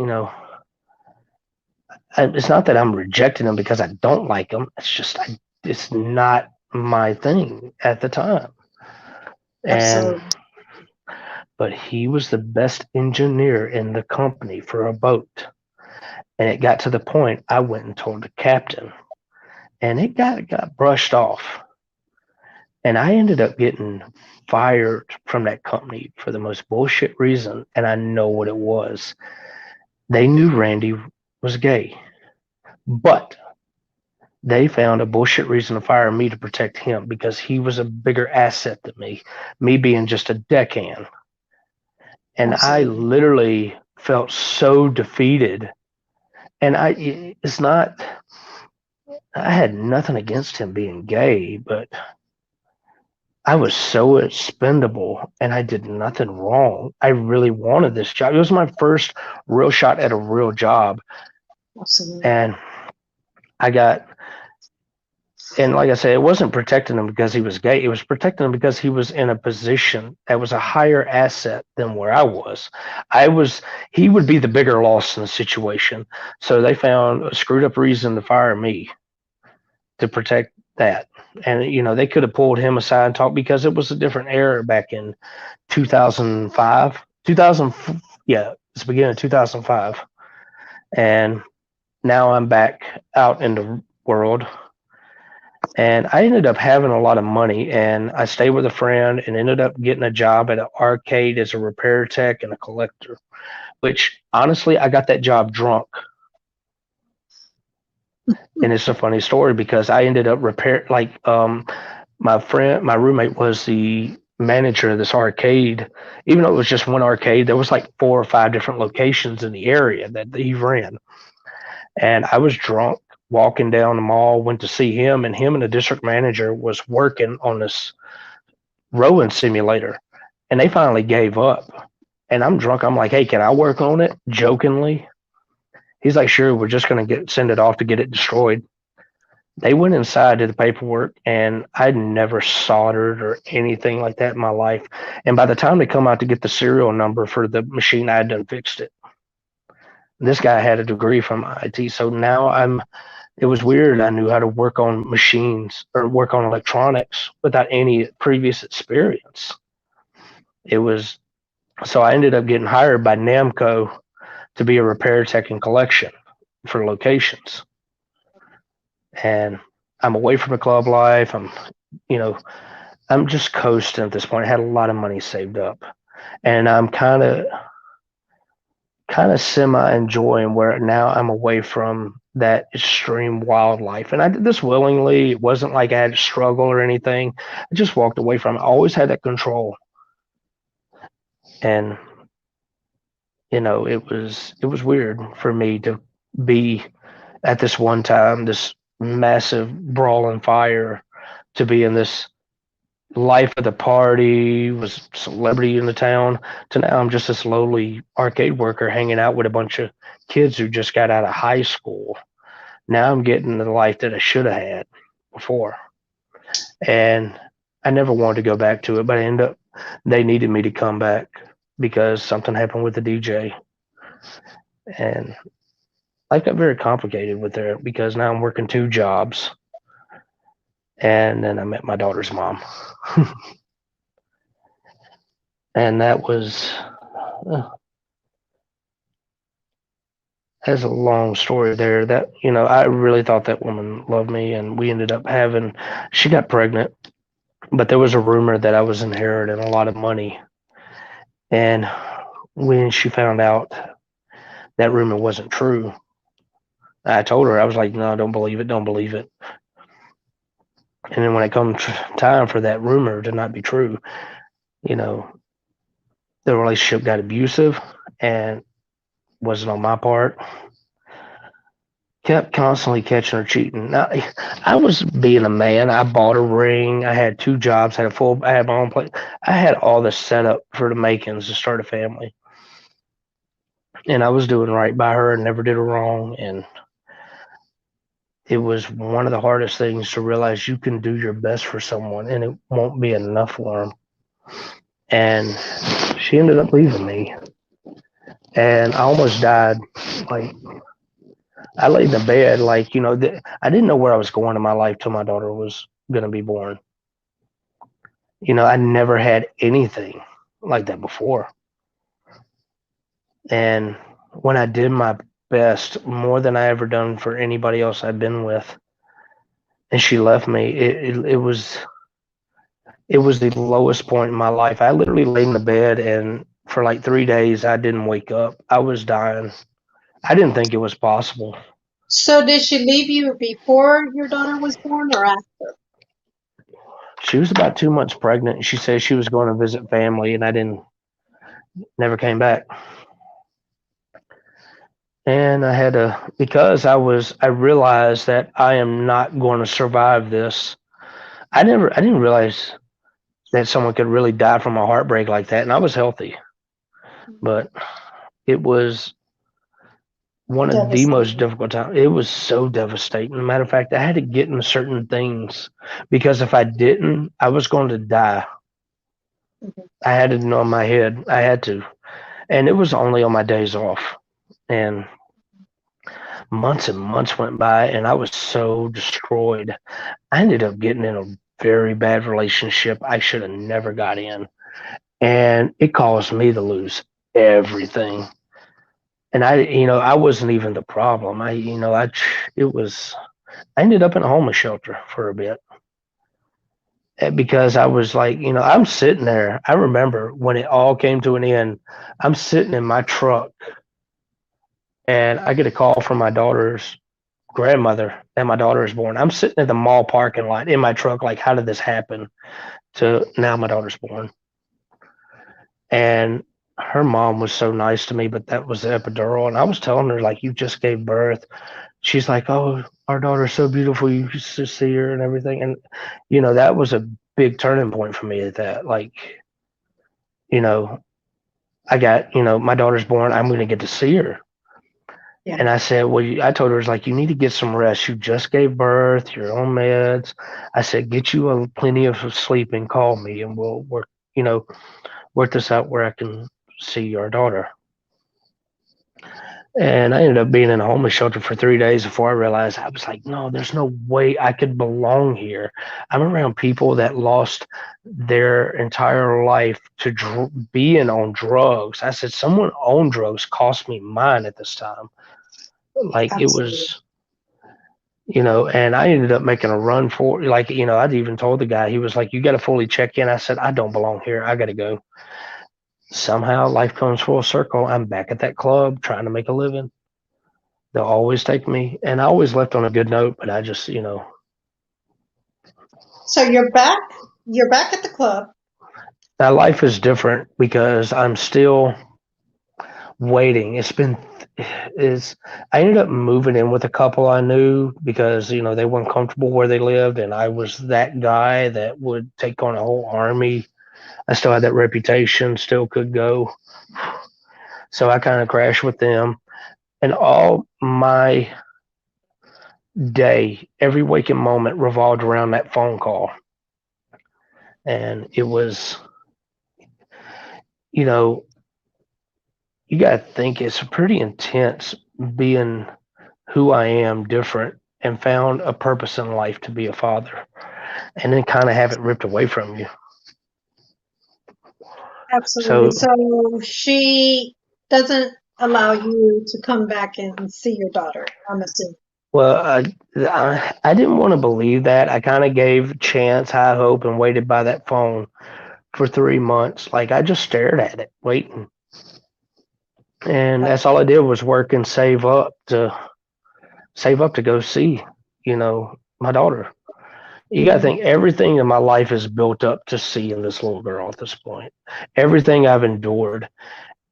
not that I'm rejecting him because I don't like him. It's just, it's not my thing at the time. And, Absolutely. but he was the best engineer in the company for a boat. And it got to the point I went and told the captain, and got brushed off. And I ended up getting fired from that company for the most bullshit reason. And I know what it was. They knew Randy was gay, but they found a bullshit reason to fire me to protect him because he was a bigger asset than me being just a deckhand. And I Absolutely. literally felt so defeated. And it's not, I had nothing against him being gay, but I was so expendable and I did nothing wrong. I really wanted this job. It was my first real shot at a real job. Absolutely. And I got, and like I said, it wasn't protecting him because he was gay. It was protecting him because he was in a position that was a higher asset than where I was. I was, he would be the bigger loss in the situation. So they found a screwed up reason to fire me to protect that. And, they could have pulled him aside and talked because it was a different era back in 2005, 2000, yeah, it's the beginning of 2005. And now I'm back out in the world. And I ended up having a lot of money and I stayed with a friend and ended up getting a job at an arcade as a repair tech and a collector, which honestly, I got that job drunk. And it's a funny story because I ended up my roommate was the manager of this arcade. Even though it was just one arcade, there was like 4 or 5 different locations in the area that he ran. And I was drunk walking down the mall, went to see him, and him and the district manager was working on this rowing simulator. And they finally gave up. And I'm drunk. I'm like, hey, can I work on it? Jokingly. He's like, sure, we're just gonna send it off to get it destroyed. They went inside, did the paperwork, and I'd never soldered or anything like that in my life. And by the time they come out to get the serial number for the machine, I had done fixed it. This guy had a degree from IT, so now it was weird. I knew how to work on machines or work on electronics without any previous experience. It was so I ended up getting hired by Namco to be a repair tech and collection for locations. And I'm away from the club life. You know, I'm just coasting at this point. I had a lot of money saved up, and I'm kind of semi enjoying where now I'm away from that extreme wildlife. And I did this willingly. It wasn't like I had to struggle or anything. I just walked away from it. I always had that control, and it was weird for me to be at this one time this massive brawl and fire to be in this life of the party, was celebrity in the town, to now I'm just this lowly arcade worker hanging out with a bunch of kids who just got out of high school. Now I'm getting the life that I should have had before. And I never wanted to go back to it, but I ended up, they needed me to come back because something happened with the DJ. And life got very complicated with it because now I'm working 2 jobs. And then I met my daughter's mom. And that was, uh, that's a long story there. That, I really thought that woman loved me, and we ended up she got pregnant, but there was a rumor that I was inheriting a lot of money. And when she found out that rumor wasn't true, I told her, I was like, no, don't believe it, don't believe it. And then when it comes time for that rumor to not be true, you know, the relationship got abusive and wasn't on my part. Kept constantly catching her cheating. Now, I was being a man. I bought a ring. I had two jobs. I had my own place. I had all the setup for the makings to start a family, and I was doing right by her and never did her wrong. And it was one of the hardest things to realize you can do your best for someone, and it won't be enough for them. And she ended up leaving me, and I almost died. Like, I laid in the bed, like, I didn't know where I was going in my life till my daughter was going to be born. I never had anything like that before. And when I did my best, more than I ever done for anybody else I've been with, and she left me, it was the lowest point in my life. I literally laid in the bed, and for like 3 days I didn't wake up. I was dying. I didn't think it was possible. So did she leave you before your daughter was born or after? She was about 2 months pregnant, and she said she was going to visit family, and I didn't never came back. And I had to, because I realized that I am not going to survive this. I didn't realize that someone could really die from a heartbreak like that. And I was healthy, but it was one of the most Devastating. difficult times. It was so devastating. As a matter of fact, I had to get into certain things because if I didn't, I was going to die. Mhm. I had it on my head. I had to. And it was only on my days off. And months and months went by, and I was so destroyed. I ended up getting in a very bad relationship I should have never got in. And it caused me to lose everything. And I wasn't even the problem. It was, I ended up in a homeless shelter for a bit because I was like, I'm sitting there. I remember when it all came to an end, I'm sitting in my truck and I get a call from my daughter's grandmother and my daughter is born. I'm sitting at the mall parking lot in my truck, like, how did this happen? To now my daughter's born. And her mom was so nice to me, but that was the epidural. And I was telling her, like, you just gave birth. She's like, oh, our daughter's so beautiful. You should see her and everything. And, that was a big turning point for me at that. Like, you know, I got, my daughter's born. I'm going to get to see her. Yeah. And I said, well, I told her, it's like, you need to get some rest. You just gave birth, you're on meds. I said, get you plenty of sleep and call me and we'll you know, work this out where I can see your daughter. And I ended up being in a homeless shelter for 3 days before I realized I was like, no, there's no way I could belong here. I'm around people that lost their entire life to being on drugs. I said, someone on drugs cost me mine at this time. Like it Absolutely. was, and I ended up making a run for, like, I'd even told the guy, he was like, you got to fully check in. I said, I don't belong here. I got to go. Somehow life comes full circle. I'm back at that club trying to make a living. They'll always take me, and I always left on a good note. But I just, So you're back at the club. now life is different because I'm still waiting. Is I ended up moving in with a couple I knew because they weren't comfortable where they lived, and I was that guy that would take on a whole army. I still had that reputation, still could go, so I kind of crashed with them, and all my day, every waking moment revolved around that phone call, and it was, you know, you got to think it's pretty intense being who I am different and found a purpose in life to be a father and then kind of have it ripped away from you. Absolutely. So, So she doesn't allow you to come back and see your daughter, I'm assuming. well, I didn't want to believe that. I kind of gave chance, high hope, and waited by that phone for 3 months. Like I just stared at it, waiting, and Right. that's all I did was work and save up to go see, my daughter. You got to Mhm. think everything in my life is built up to seeing this little girl at this point. Everything I've endured,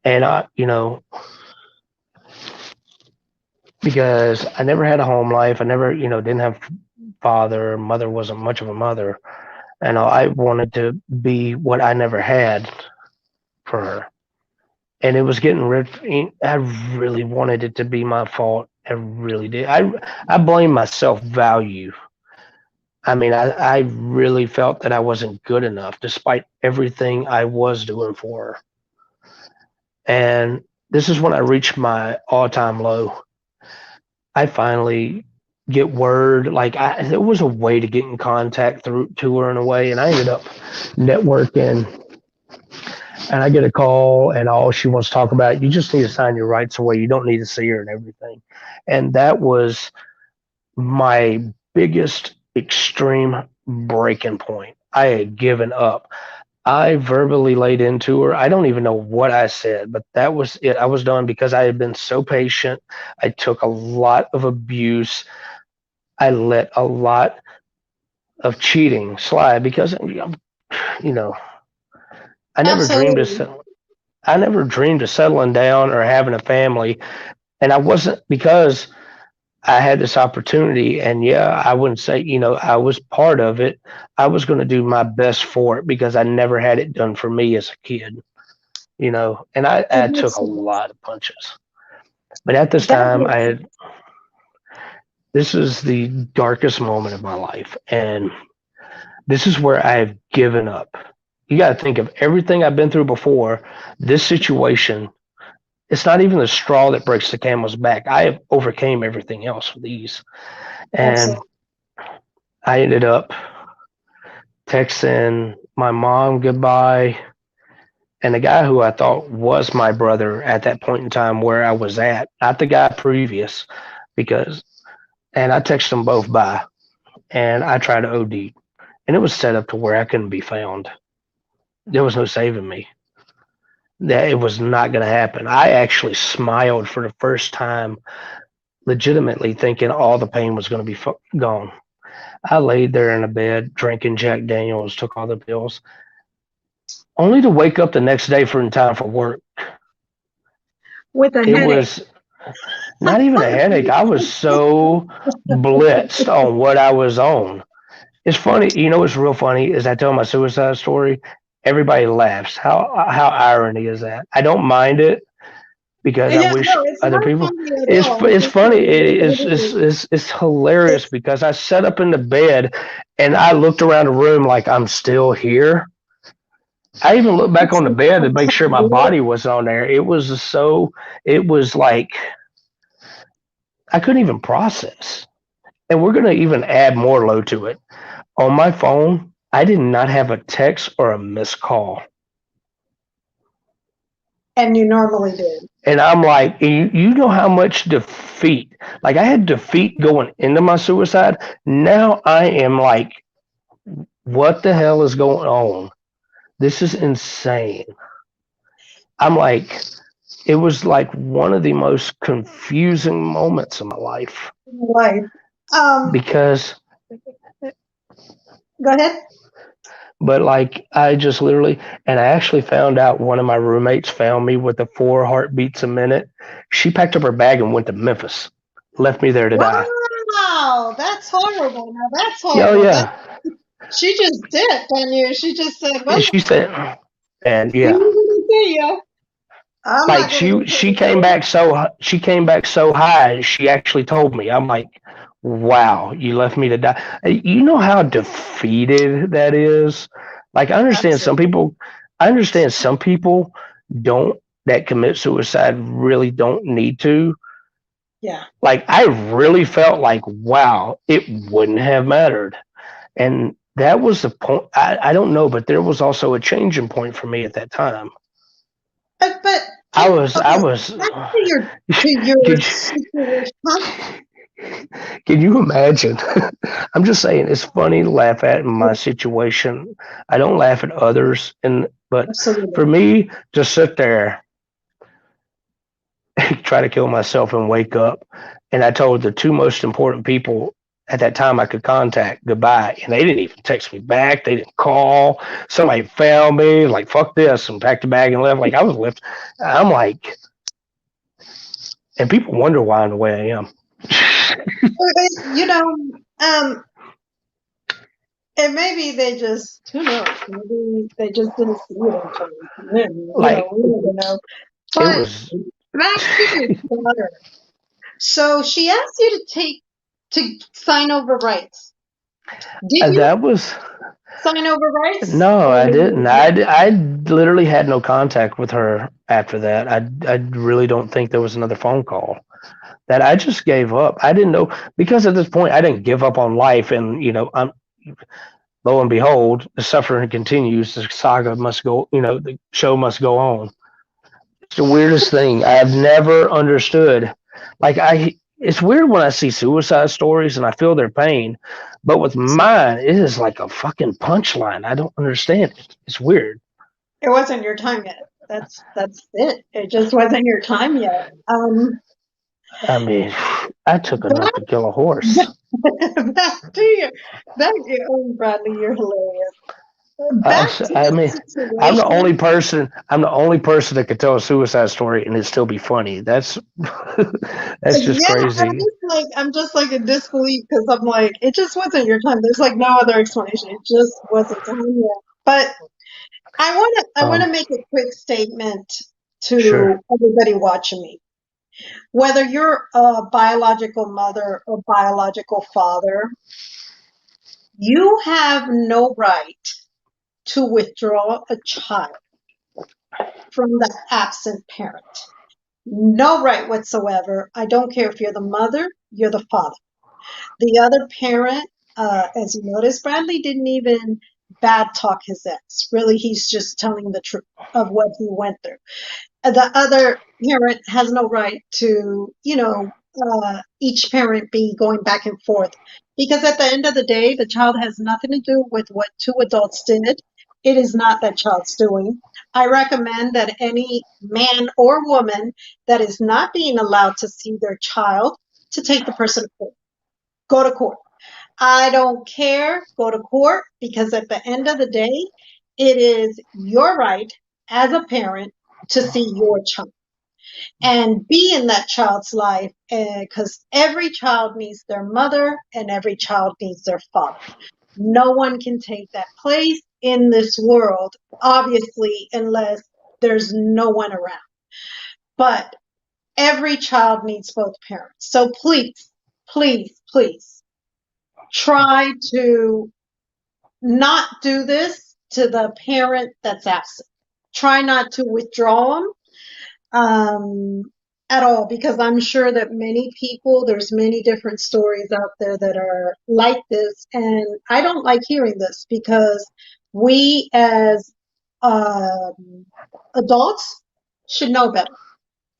and because I never had a home life. I never, didn't have father. Mother wasn't much of a mother, and I wanted to be what I never had for her. And it was getting rid. I really wanted it to be my fault. I really did. I blame my self value. I mean, I really felt that I wasn't good enough, despite everything I was doing for her. And this is when I reached my all time low. I finally get word, like there was a way to get in contact through to her in a way, and I ended up networking. And I get a call, and all she wants to talk about, you just need to sign your rights away. You don't need to see her and everything. And that was my biggest extreme breaking point. I had given up. I verbally laid into her. I don't even know what I said, but that was it. I was done because I had been so patient. I took a lot of abuse. I let a lot of cheating slide because you know I never dreamed of Absolutely. I never dreamed of settling down or having a family, and I wasn't because I had this opportunity. And yeah, I wouldn't say I was part of it. I was going to do my best for it because I never had it done for me as a kid. And It I took makes a sense. lot of punches. But at this That time, makes sense. this is the darkest moment of my life. And this is where I've given up. You got to think of everything I've been through before. This situation, it's not even the straw that breaks the camel's back. I have overcame everything else with these. And Absolutely. I ended up texting my mom goodbye and the guy who I thought was my brother at that point in time where I was at, not the guy previous, because, and I texted them both bye and I tried to OD. And it was set up to where I couldn't be found. There was no saving me. That it was not going to happen. I actually smiled for the first time, legitimately thinking all the pain was going to be gone. I laid there in a bed drinking Jack Daniels, took all the pills, only to wake up the next day for in time for work. With a It headache. was not even a headache. I was so blitzed on what I was on. It's funny, what's real funny is I tell my suicide story, everybody laughs. How irony is that? I don't mind it because I Yeah, wish no, it's other not people. funny at all. It's It's funny. literally, It's hilarious it's, because I sat up in the bed and I looked around the room like I'm still here. I even looked back it's on the bed to make sure my uncomfortable. body was on there. It was like I couldn't even process. And we're gonna even add more load to it. On my phone, I did not have a text or a missed call. And you normally do. And I'm like, you know how much defeat, like I had defeat going into my suicide. Now I am like, what the hell is going on? This is insane. I'm like, it was like one of the most confusing moments of my life Life. Um, because, Go ahead. but like, I just literally, and I actually found out one of my roommates found me with the 4 heartbeats a minute. She packed up her bag and went to Memphis, left me there to die. Wow, that's horrible. Now that's Yeah, oh, horrible. That yeah. she just dipped on you. She just said, And "Well, she said, and we yeah, were gonna see you. I'm like not gonna go she to came you." back she came back so high. She actually told me, I'm like, wow, you left me to die. You know how defeated that is. Like Absolutely. I understand some people don't that commit suicide really don't need to. Yeah. Like I really felt like, wow, it wouldn't have mattered. And that was the point. I don't know, but there was also a changing point for me at that time. But I can was, I okay, was, back to your could, situation. Huh? can you imagine? I'm just saying, it's funny to laugh at in my situation. I don't laugh at others, but for Absolutely. me to sit there, try to kill myself and wake up, and I told the two most important people at that time I could contact goodbye, and they didn't even text me back. They didn't call. Somebody found me, like fuck this, and packed a bag and left. Like I was left. I'm like, and people wonder why I'm the way I am. You know, um, and maybe they just, who knows? Maybe they just didn't see it in time. Like We never know. it But was. back to your daughter. So she asked you to sign over rights. Did you That was sign over rights? no, Or I didn't. I literally had no contact with her after that. I really don't think there was another phone call. That I just gave up. I didn't know because at this point I didn't give up on life, and I'm lo and behold, the suffering continues. The saga must go. The show must go on. It's the weirdest thing. I've never understood. It's weird when I see suicide stories and I feel their pain, but with mine, it is like a fucking punchline. I don't understand it. It's weird. it wasn't your time yet. That's it. It just wasn't your time yet. I mean, I took enough to kill a Back, horse. back to you. Oh, Bradley, you're hilarious. Back to I the mean, I'm the only situation. person. I'm the only person that could tell a suicide story and it still be funny. That's that's just Yeah, crazy. I'm just like in disbelief because I'm like, it just wasn't your time. There's like no other explanation. It just wasn't time yet. But I wanna Um, make a quick statement sure. to everybody watching me. Whether you're a biological mother or biological father, you have no right to withdraw a child from the absent parent. No right whatsoever. I don't care if you're the mother, you're the father. The other parent, as you notice, Bradley didn't even bad talk his ex. Really, he's just telling the truth of what he went through. The other parent has no right to, each parent be going back and forth. Because at the end of the day, the child has nothing to do with what two adults did. It is not that child's doing. I recommend that any man or woman that is not being allowed to see their child to take the person to court. Go to court. I don't care. Go to court because at the end of the day, it is your right as a parent to see your child and be in that child's life because every child needs their mother and every child needs their father. No one can take that place in this world, obviously, unless there's no one around. But every child needs both parents. So please, please, please try to not do this to the parent that's absent. Try not to withdraw them at all because I'm sure that many people, there's many different stories out there that are like this. And I don't like hearing this because we as adults should know better.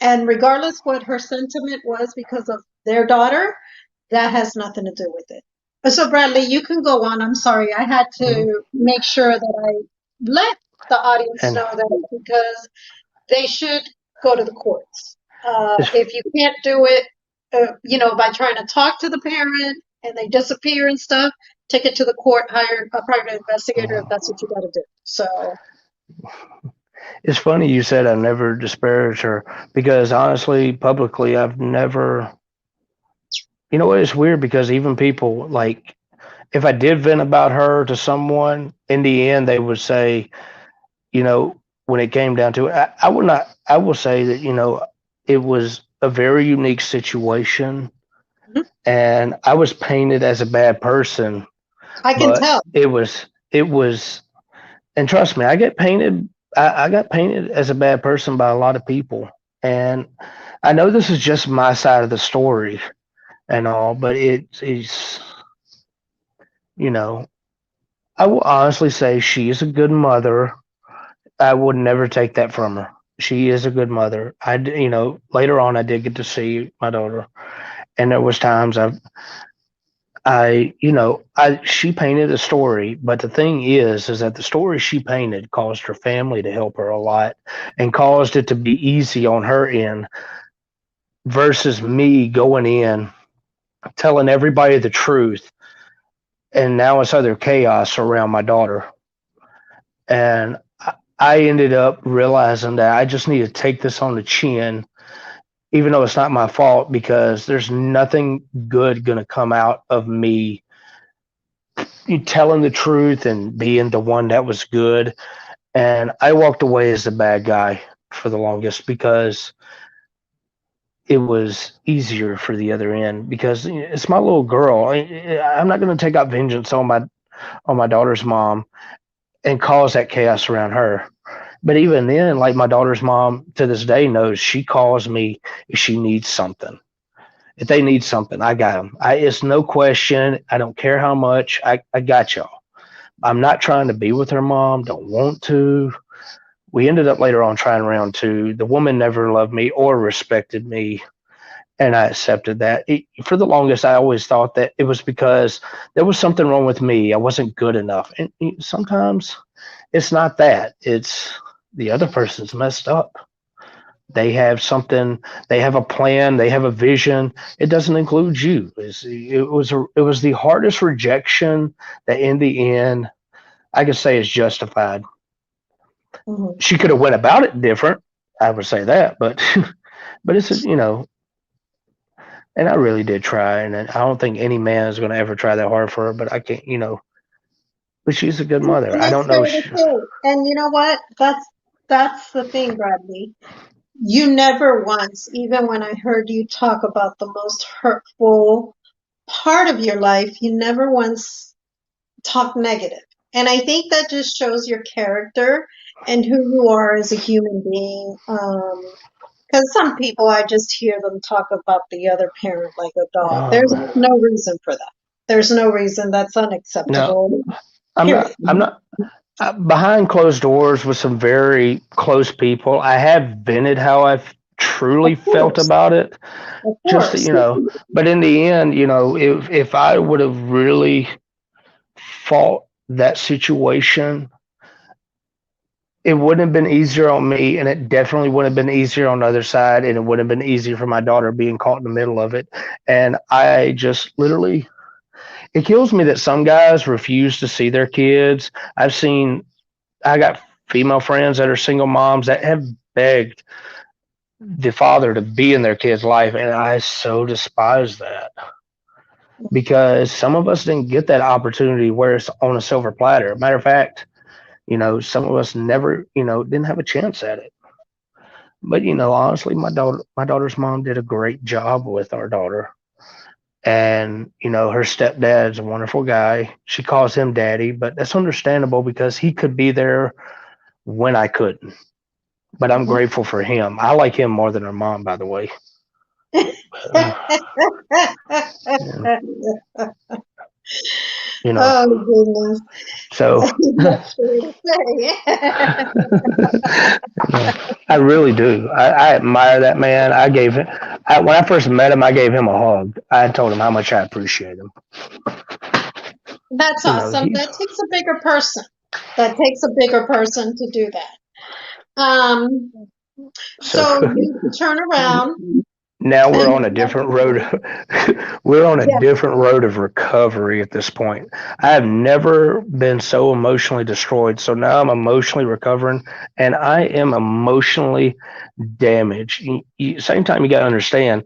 And regardless what her sentiment was because of their daughter, that has nothing to do with it. So, Bradley, you can go on. I'm sorry. I had Mhm. to make sure that I let the audience And know that because they should go to the courts. it's If you can't do it, by trying to talk to the parent and they disappear and stuff, take it to the court, hire a private investigator if that's what you got to do. So, it's funny you said I never disparaged her because honestly, publicly, I've never. You know what? It's weird because even people like if I did vent about her to someone, in the end, they would say, when it came down to it, I would not. I will say that it was a very unique situation, mhm, and I was painted as a bad person, I can but tell. it was, and trust me, I get painted. I got painted as a bad person by a lot of people, and I know this is just my side of the story and all, but it's you know I will honestly say she is a good mother. I would never take that from her. She is a good mother. Later on I did get to see my daughter, and there was times she painted a story, but the thing is that the story she painted caused her family to help her a lot and caused it to be easy on her end versus me going in telling everybody the truth, and now it's other chaos around my daughter. And I ended up realizing that I just need to take this on the chin, even though it's not my fault, because there's nothing good going to come out of me telling the truth and being the one that was good. And I walked away as the bad guy for the longest because it was easier for the other end because it's my little girl. I'm not going to take out vengeance on my daughter's mom and cause that chaos around her. But even then, like my daughter's mom to this day knows she calls me if she needs something. If they need something, I got them. It's no question. I don't care how much. I got y'all. I'm not trying to be with her mom. Don't want to. We ended up later on trying round two. The woman never loved me or respected me, and I accepted that. For the longest, I always thought that it was because there was something wrong with me. I wasn't good enough. And sometimes it's not that. It's the other person's messed up. They have something. They have a plan. They have a vision. It doesn't include you. It was the hardest rejection that in the end I could say is justified. Mhm. She could have went about it different. I would say that, but but and I really did try, and I don't think any man is going to ever try that hard for her. But I can't. But she's a good mother. And I it's don't fair know. to say. And you know what? That's the thing, Bradley. You never once, even when I heard you talk about the most hurtful part of your life, you never once talked negative. And I think that just shows your character and who you are as a human being. Because some people, I just hear them talk about the other parent like a dog. There's Um, no reason for that. There's no reason. That's no, unacceptable. I'm Period. not. I'm not. Behind closed doors with some very close people. I have vented how I've Of truly felt course. about it. Of Just course. but in the end, if I would have really fought that situation, it wouldn't have been easier on me, and it definitely would have been easier on the other side, and it would have been easier for my daughter being caught in the middle of it. And I just literally, it kills me that some guys refuse to see their kids. I got female friends that are single moms that have begged the father to be in their kid's life, and I so despise that because some of us didn't get that opportunity where it's on a silver platter. Matter of fact, some of us never, didn't have a chance at it. But honestly, my daughter's mom did a great job with our daughter. And her stepdad's a wonderful guy. She calls him daddy, but that's understandable because he could be there when I couldn't. But I'm Mhm. grateful for him. I like him more than her mom, by the way. Uh, yeah, you know, Oh, goodness. so That's fair to say. I really do. I admire that man. When I first met him, I gave him a hug. I told him how much I appreciate him. That's awesome. He's That takes a bigger person. That takes a bigger person to do that. Um, so so you turn around now we're and on a different road. We're on a yeah. different road of recovery at this point. I have never been so emotionally destroyed. So now I'm emotionally recovering, and I am emotionally damaged. Same time, you got to understand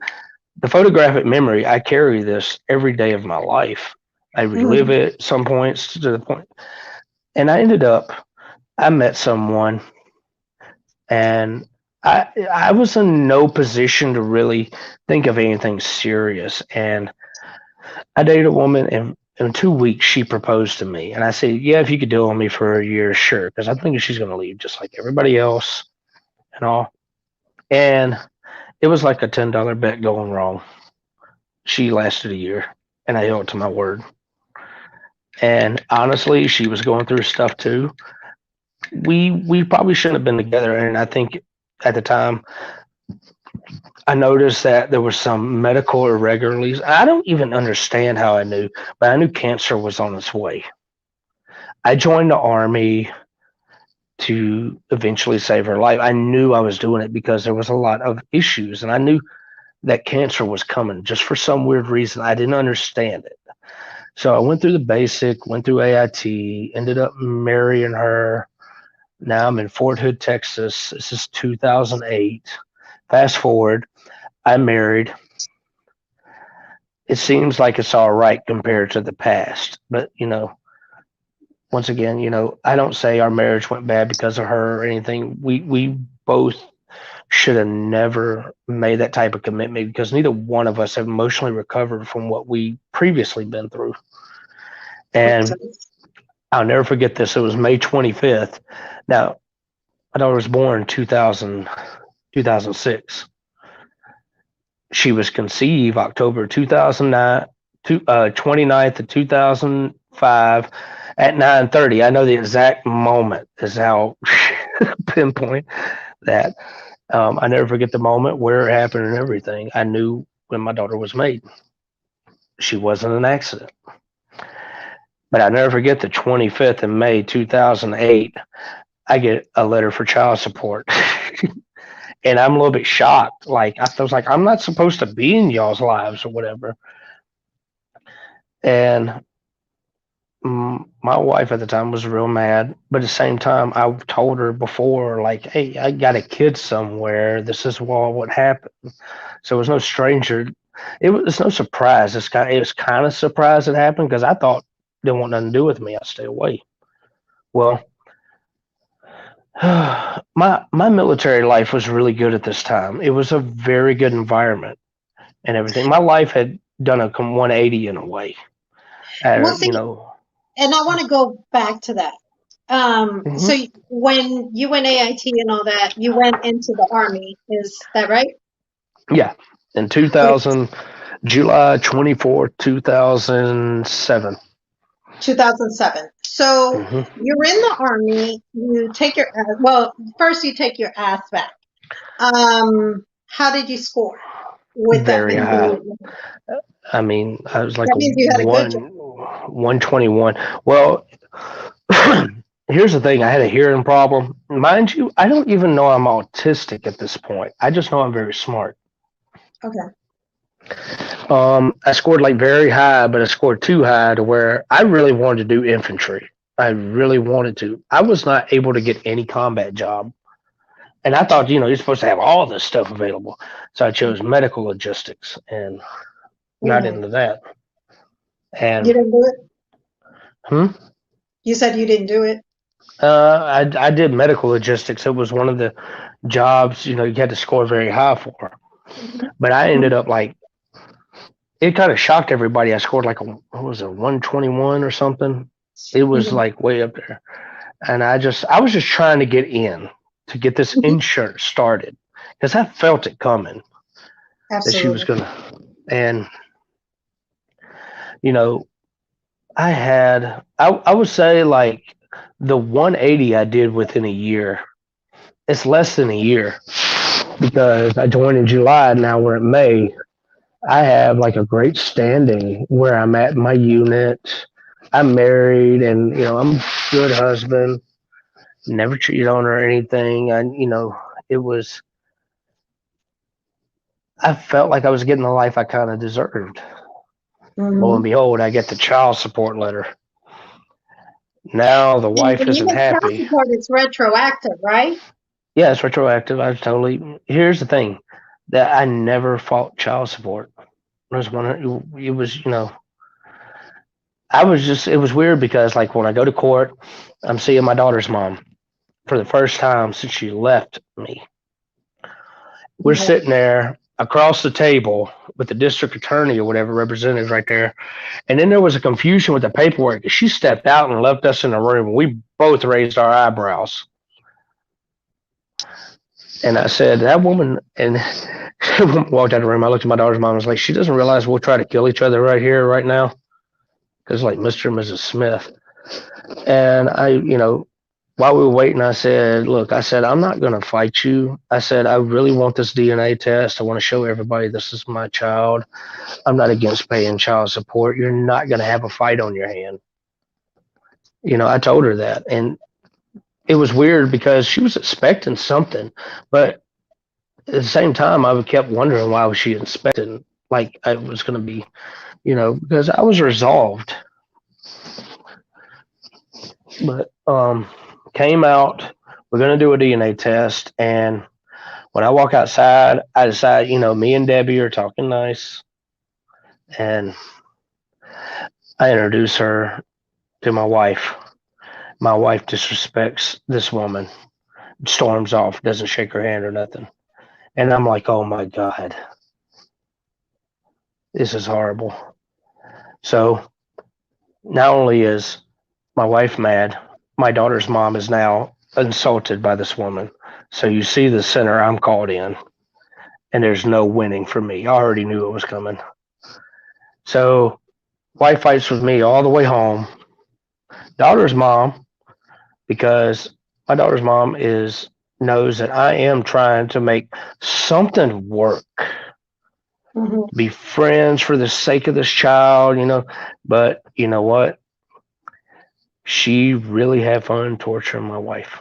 the photographic memory. I carry this every day of my life. I relive Mhm. it some points to the point, and I met someone, and I was in no position to really think of anything serious. And I dated a woman, and in 2 weeks she proposed to me. And I said, "Yeah, if you could do it on me for a year, sure," because I'm thinking she's going to leave just like everybody else and all. And it was like a $10 bet going wrong. She lasted a year, and I held to my word. And honestly, she was going through stuff too. We probably shouldn't have been together. And I think at the time, I noticed that there was some medical irregularities. I don't even understand how I knew, but I knew cancer was on its way. I joined the army to eventually save her life. I knew I was doing it because there was a lot of issues, and I knew that cancer was coming just for some weird reason. I didn't understand it. So I went through the basic, went through AIT, ended up marrying her. Now I'm in Fort Hood, Texas. This is 2008. Fast forward, I'm married. It seems like it's all right compared to the past. But, once again, I don't say our marriage went bad because of her or anything. We both should have never made that type of commitment because neither one of us have emotionally recovered from what we previously been through. Makes And sense. I'll never forget this. It was May 25th. Now, my daughter was born 2006. She was conceived October 2009, 29th of 2005 at 9:30. I know the exact moment is how pinpoint that. I never forget the moment where it happened and everything. I knew when my daughter was made. She wasn't an accident. But I never forget the 25th of May 2008. I get a letter for child support. And I'm a little bit shocked. Like, I was like, I'm not supposed to be in y'all's lives or whatever. And my wife at the time was real mad. But at the same time, I told her before, like, hey, I got a kid somewhere. This is what happened. So it was no stranger. It's no surprise. It was kind of surprised it happened because I thought it didn't want nothing to do with me. I'd stay away. Well, my military life was really good at this time. It was a very good environment and everything. My life had done a 180 in a way. Well, You see, know. and I want to go back to that. So Hmm. when you went AIT and all that, you went into the army. Is that right? Yeah, in 2000, July 24th, 2007. 2007. So Hmm. you're in the army. You take your well, first you take your ass back. How did you score with that? Very high. I mean, I was like That a means you had a good job. 121. Well, here's the thing. I had a hearing problem. Mind you, I don't even know I'm autistic at this point. I just know I'm very smart. Okay. I scored like very high, but I scored too high to where I really wanted to do infantry. I really wanted to. I was not able to get any combat job. And I thought, you're supposed to have all this stuff available. So I chose medical logistics and got Hmm. into that. You And didn't do it? hmm, You said you didn't do it? I did medical logistics. It was one of the jobs, you had to score very high for. Hmm. But I ended up like, it kind of shocked everybody. I scored like what was it, 121 or something. It was Hmm. like way up there. And I was just trying to get in to get this Hmm. insurance started because I felt it coming that she was Absolutely. gonna. And you know, I would say like the 180 I did within a year. It's less than a year because I joined in July. Now we're in May. I have like a great standing where I'm at in my unit. I'm married, and I'm a good husband. Never cheated on her or anything. And it was. I felt like I was getting the life I kind of deserved. Lo and Hmm. behold, I get the child support letter. Now the And wife when you isn't get child happy. support, it's retroactive, right? Yeah, it's retroactive. I totally. Here's the thing, that I never fought child support. It was one. It was I was just. It was weird because like when I go to court, I'm seeing my daughter's mom for the first time since she left me. We're Okay. sitting there across the table with the district attorney or whatever representative right there. And then there was a confusion with the paperwork. She stepped out and left us in the room. We both raised our eyebrows. And I said, that woman, and she walked out of the room. I looked at my daughter's mom and was like, she doesn't realize we'll try to kill each other right here, right now. because like Mr. and Mrs. Smith. And while we were waiting, I said, look, I said, I'm not going to fight you. I said, I really want this DNA test. I want to show everybody this is my child. I'm not against paying child support. You're not going to have a fight on your hand. I told her that. And it was weird because she was expecting something. But at the same time, I kept wondering why was she expecting like I was going to be, because I was resolved. But came out, we're going to do a DNA test. And when I walk outside, I decide, me and Debbie are talking nice. And I introduce her to my wife. My wife disrespects this woman, storms off, doesn't shake her hand or nothing. And I'm like, oh my God, this is horrible. So not only is my wife mad, my daughter's mom is now insulted by this woman. So you see the center I'm called in, and there's no winning for me. I already knew it was coming. So wife fights with me all the way home. Daughter's mom, because my daughter's mom knows that I am trying to make something work, Hmm. be friends for the sake of this child, But you know what? She really had fun torturing my wife.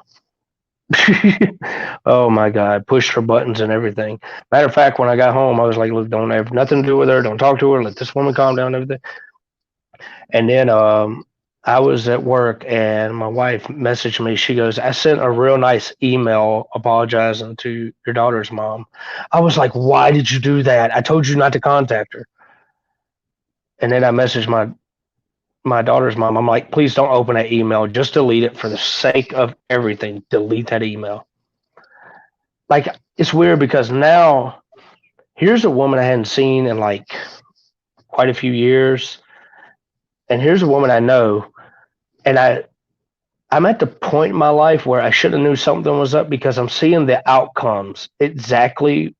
Oh my God, pushed her buttons and everything. Matter of fact, when I got home, I was like, look, don't have nothing to do with her. Don't talk to her. Let this woman calm down and everything. And then I was at work and my wife messaged me. She goes, I sent a real nice email apologizing to your daughter's mom. I was like, why did you do that? I told you not to contact her. And then I messaged my daughter's mom. I'm like, please don't open that email. Just delete it for the sake of everything. Delete that email. Like, it's weird because now here's a woman I hadn't seen in like quite a few years. And here's a woman I know. And I'm at the point in my life where I should have knew something was up because I'm seeing the outcomes exactly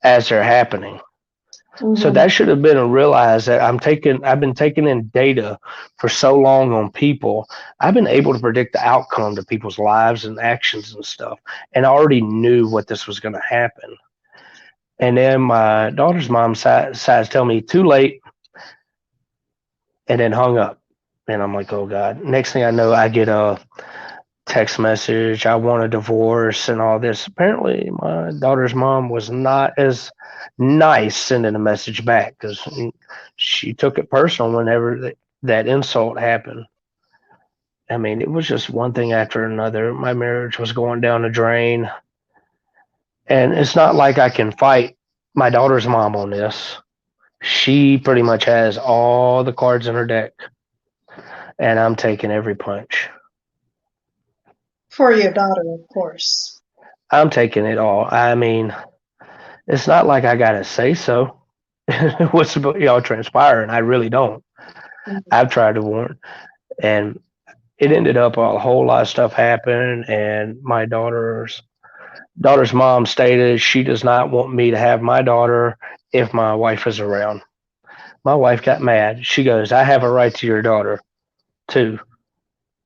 as they're happening. So Hmm. that should have been a realize that I've been taking in data for so long on people. I've been able to predict the outcome to people's lives and actions and stuff. And I already knew what this was going to happen. And then my daughter's mom decides to tell me too late and then hung up. And I'm like, oh God. Next thing I know, I get a text message. I want a divorce and all this. Apparently, my daughter's mom was not as nice sending a message back because she took it personal whenever that insult happened. I mean, it was just one thing after another. My marriage was going down the drain. And it's not like I can fight my daughter's mom on this. She pretty much has all the cards in her deck, and I'm taking every punch. For your daughter, of course. I'm taking it all. I mean, it's not like I gotta say so. What's transpiring? I really don't. Mhm. I've tried to warn, and it ended up a whole lot of stuff happened. And my daughter's mom stated she does not want me to have my daughter if my wife is around. My wife got mad. She goes, "I have a right to your daughter too."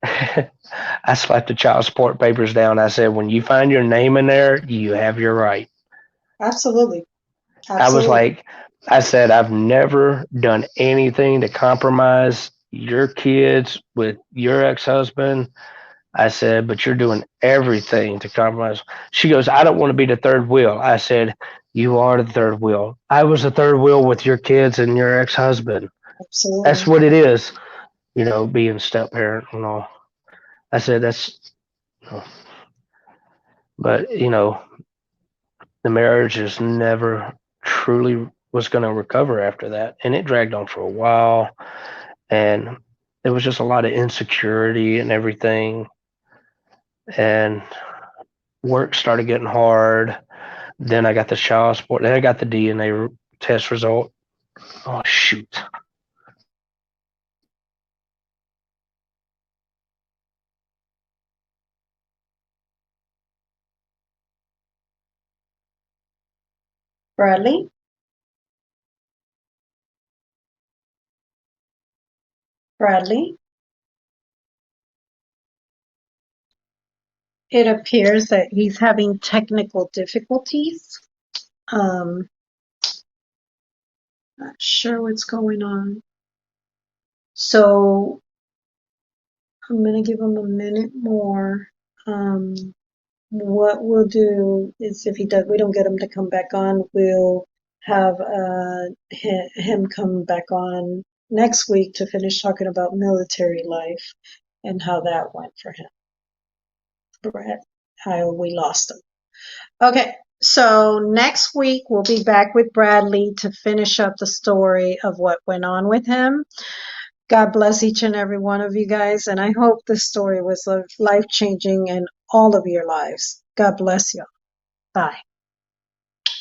I slapped the child support papers down. I said, "When you find your name in there, you have your right." Absolutely. I was Absolutely. like, I said, I've never done anything to compromise your kids with your ex husband. I said, but you're doing everything to compromise. She goes, I don't want to be the third wheel. I said, you are the third wheel. I was the third wheel with your kids and your ex husband. That's Absolutely. what it is, being step parent and all. I said, but, the marriage is never truly was going to recover after that. And it dragged on for a while. And there was just a lot of insecurity and everything. And work started getting hard. Then I got the child support. Then I got the DNA test result. Oh, shoot. Bradley? Bradley, it appears that he's having technical difficulties. Um, Not sure what's going on. So I'm going to give him a minute more. Um, what we'll do is if we don't get him to come back on, we'll have him come back on next week to finish talking about military life and how that went for him. Brett, how we lost him. Okay, so next week we'll be back with Bradley to finish up the story of what went on with him. God bless each and every one of you guys, and I hope this story was life-changing in all of your lives. God bless you. Bye.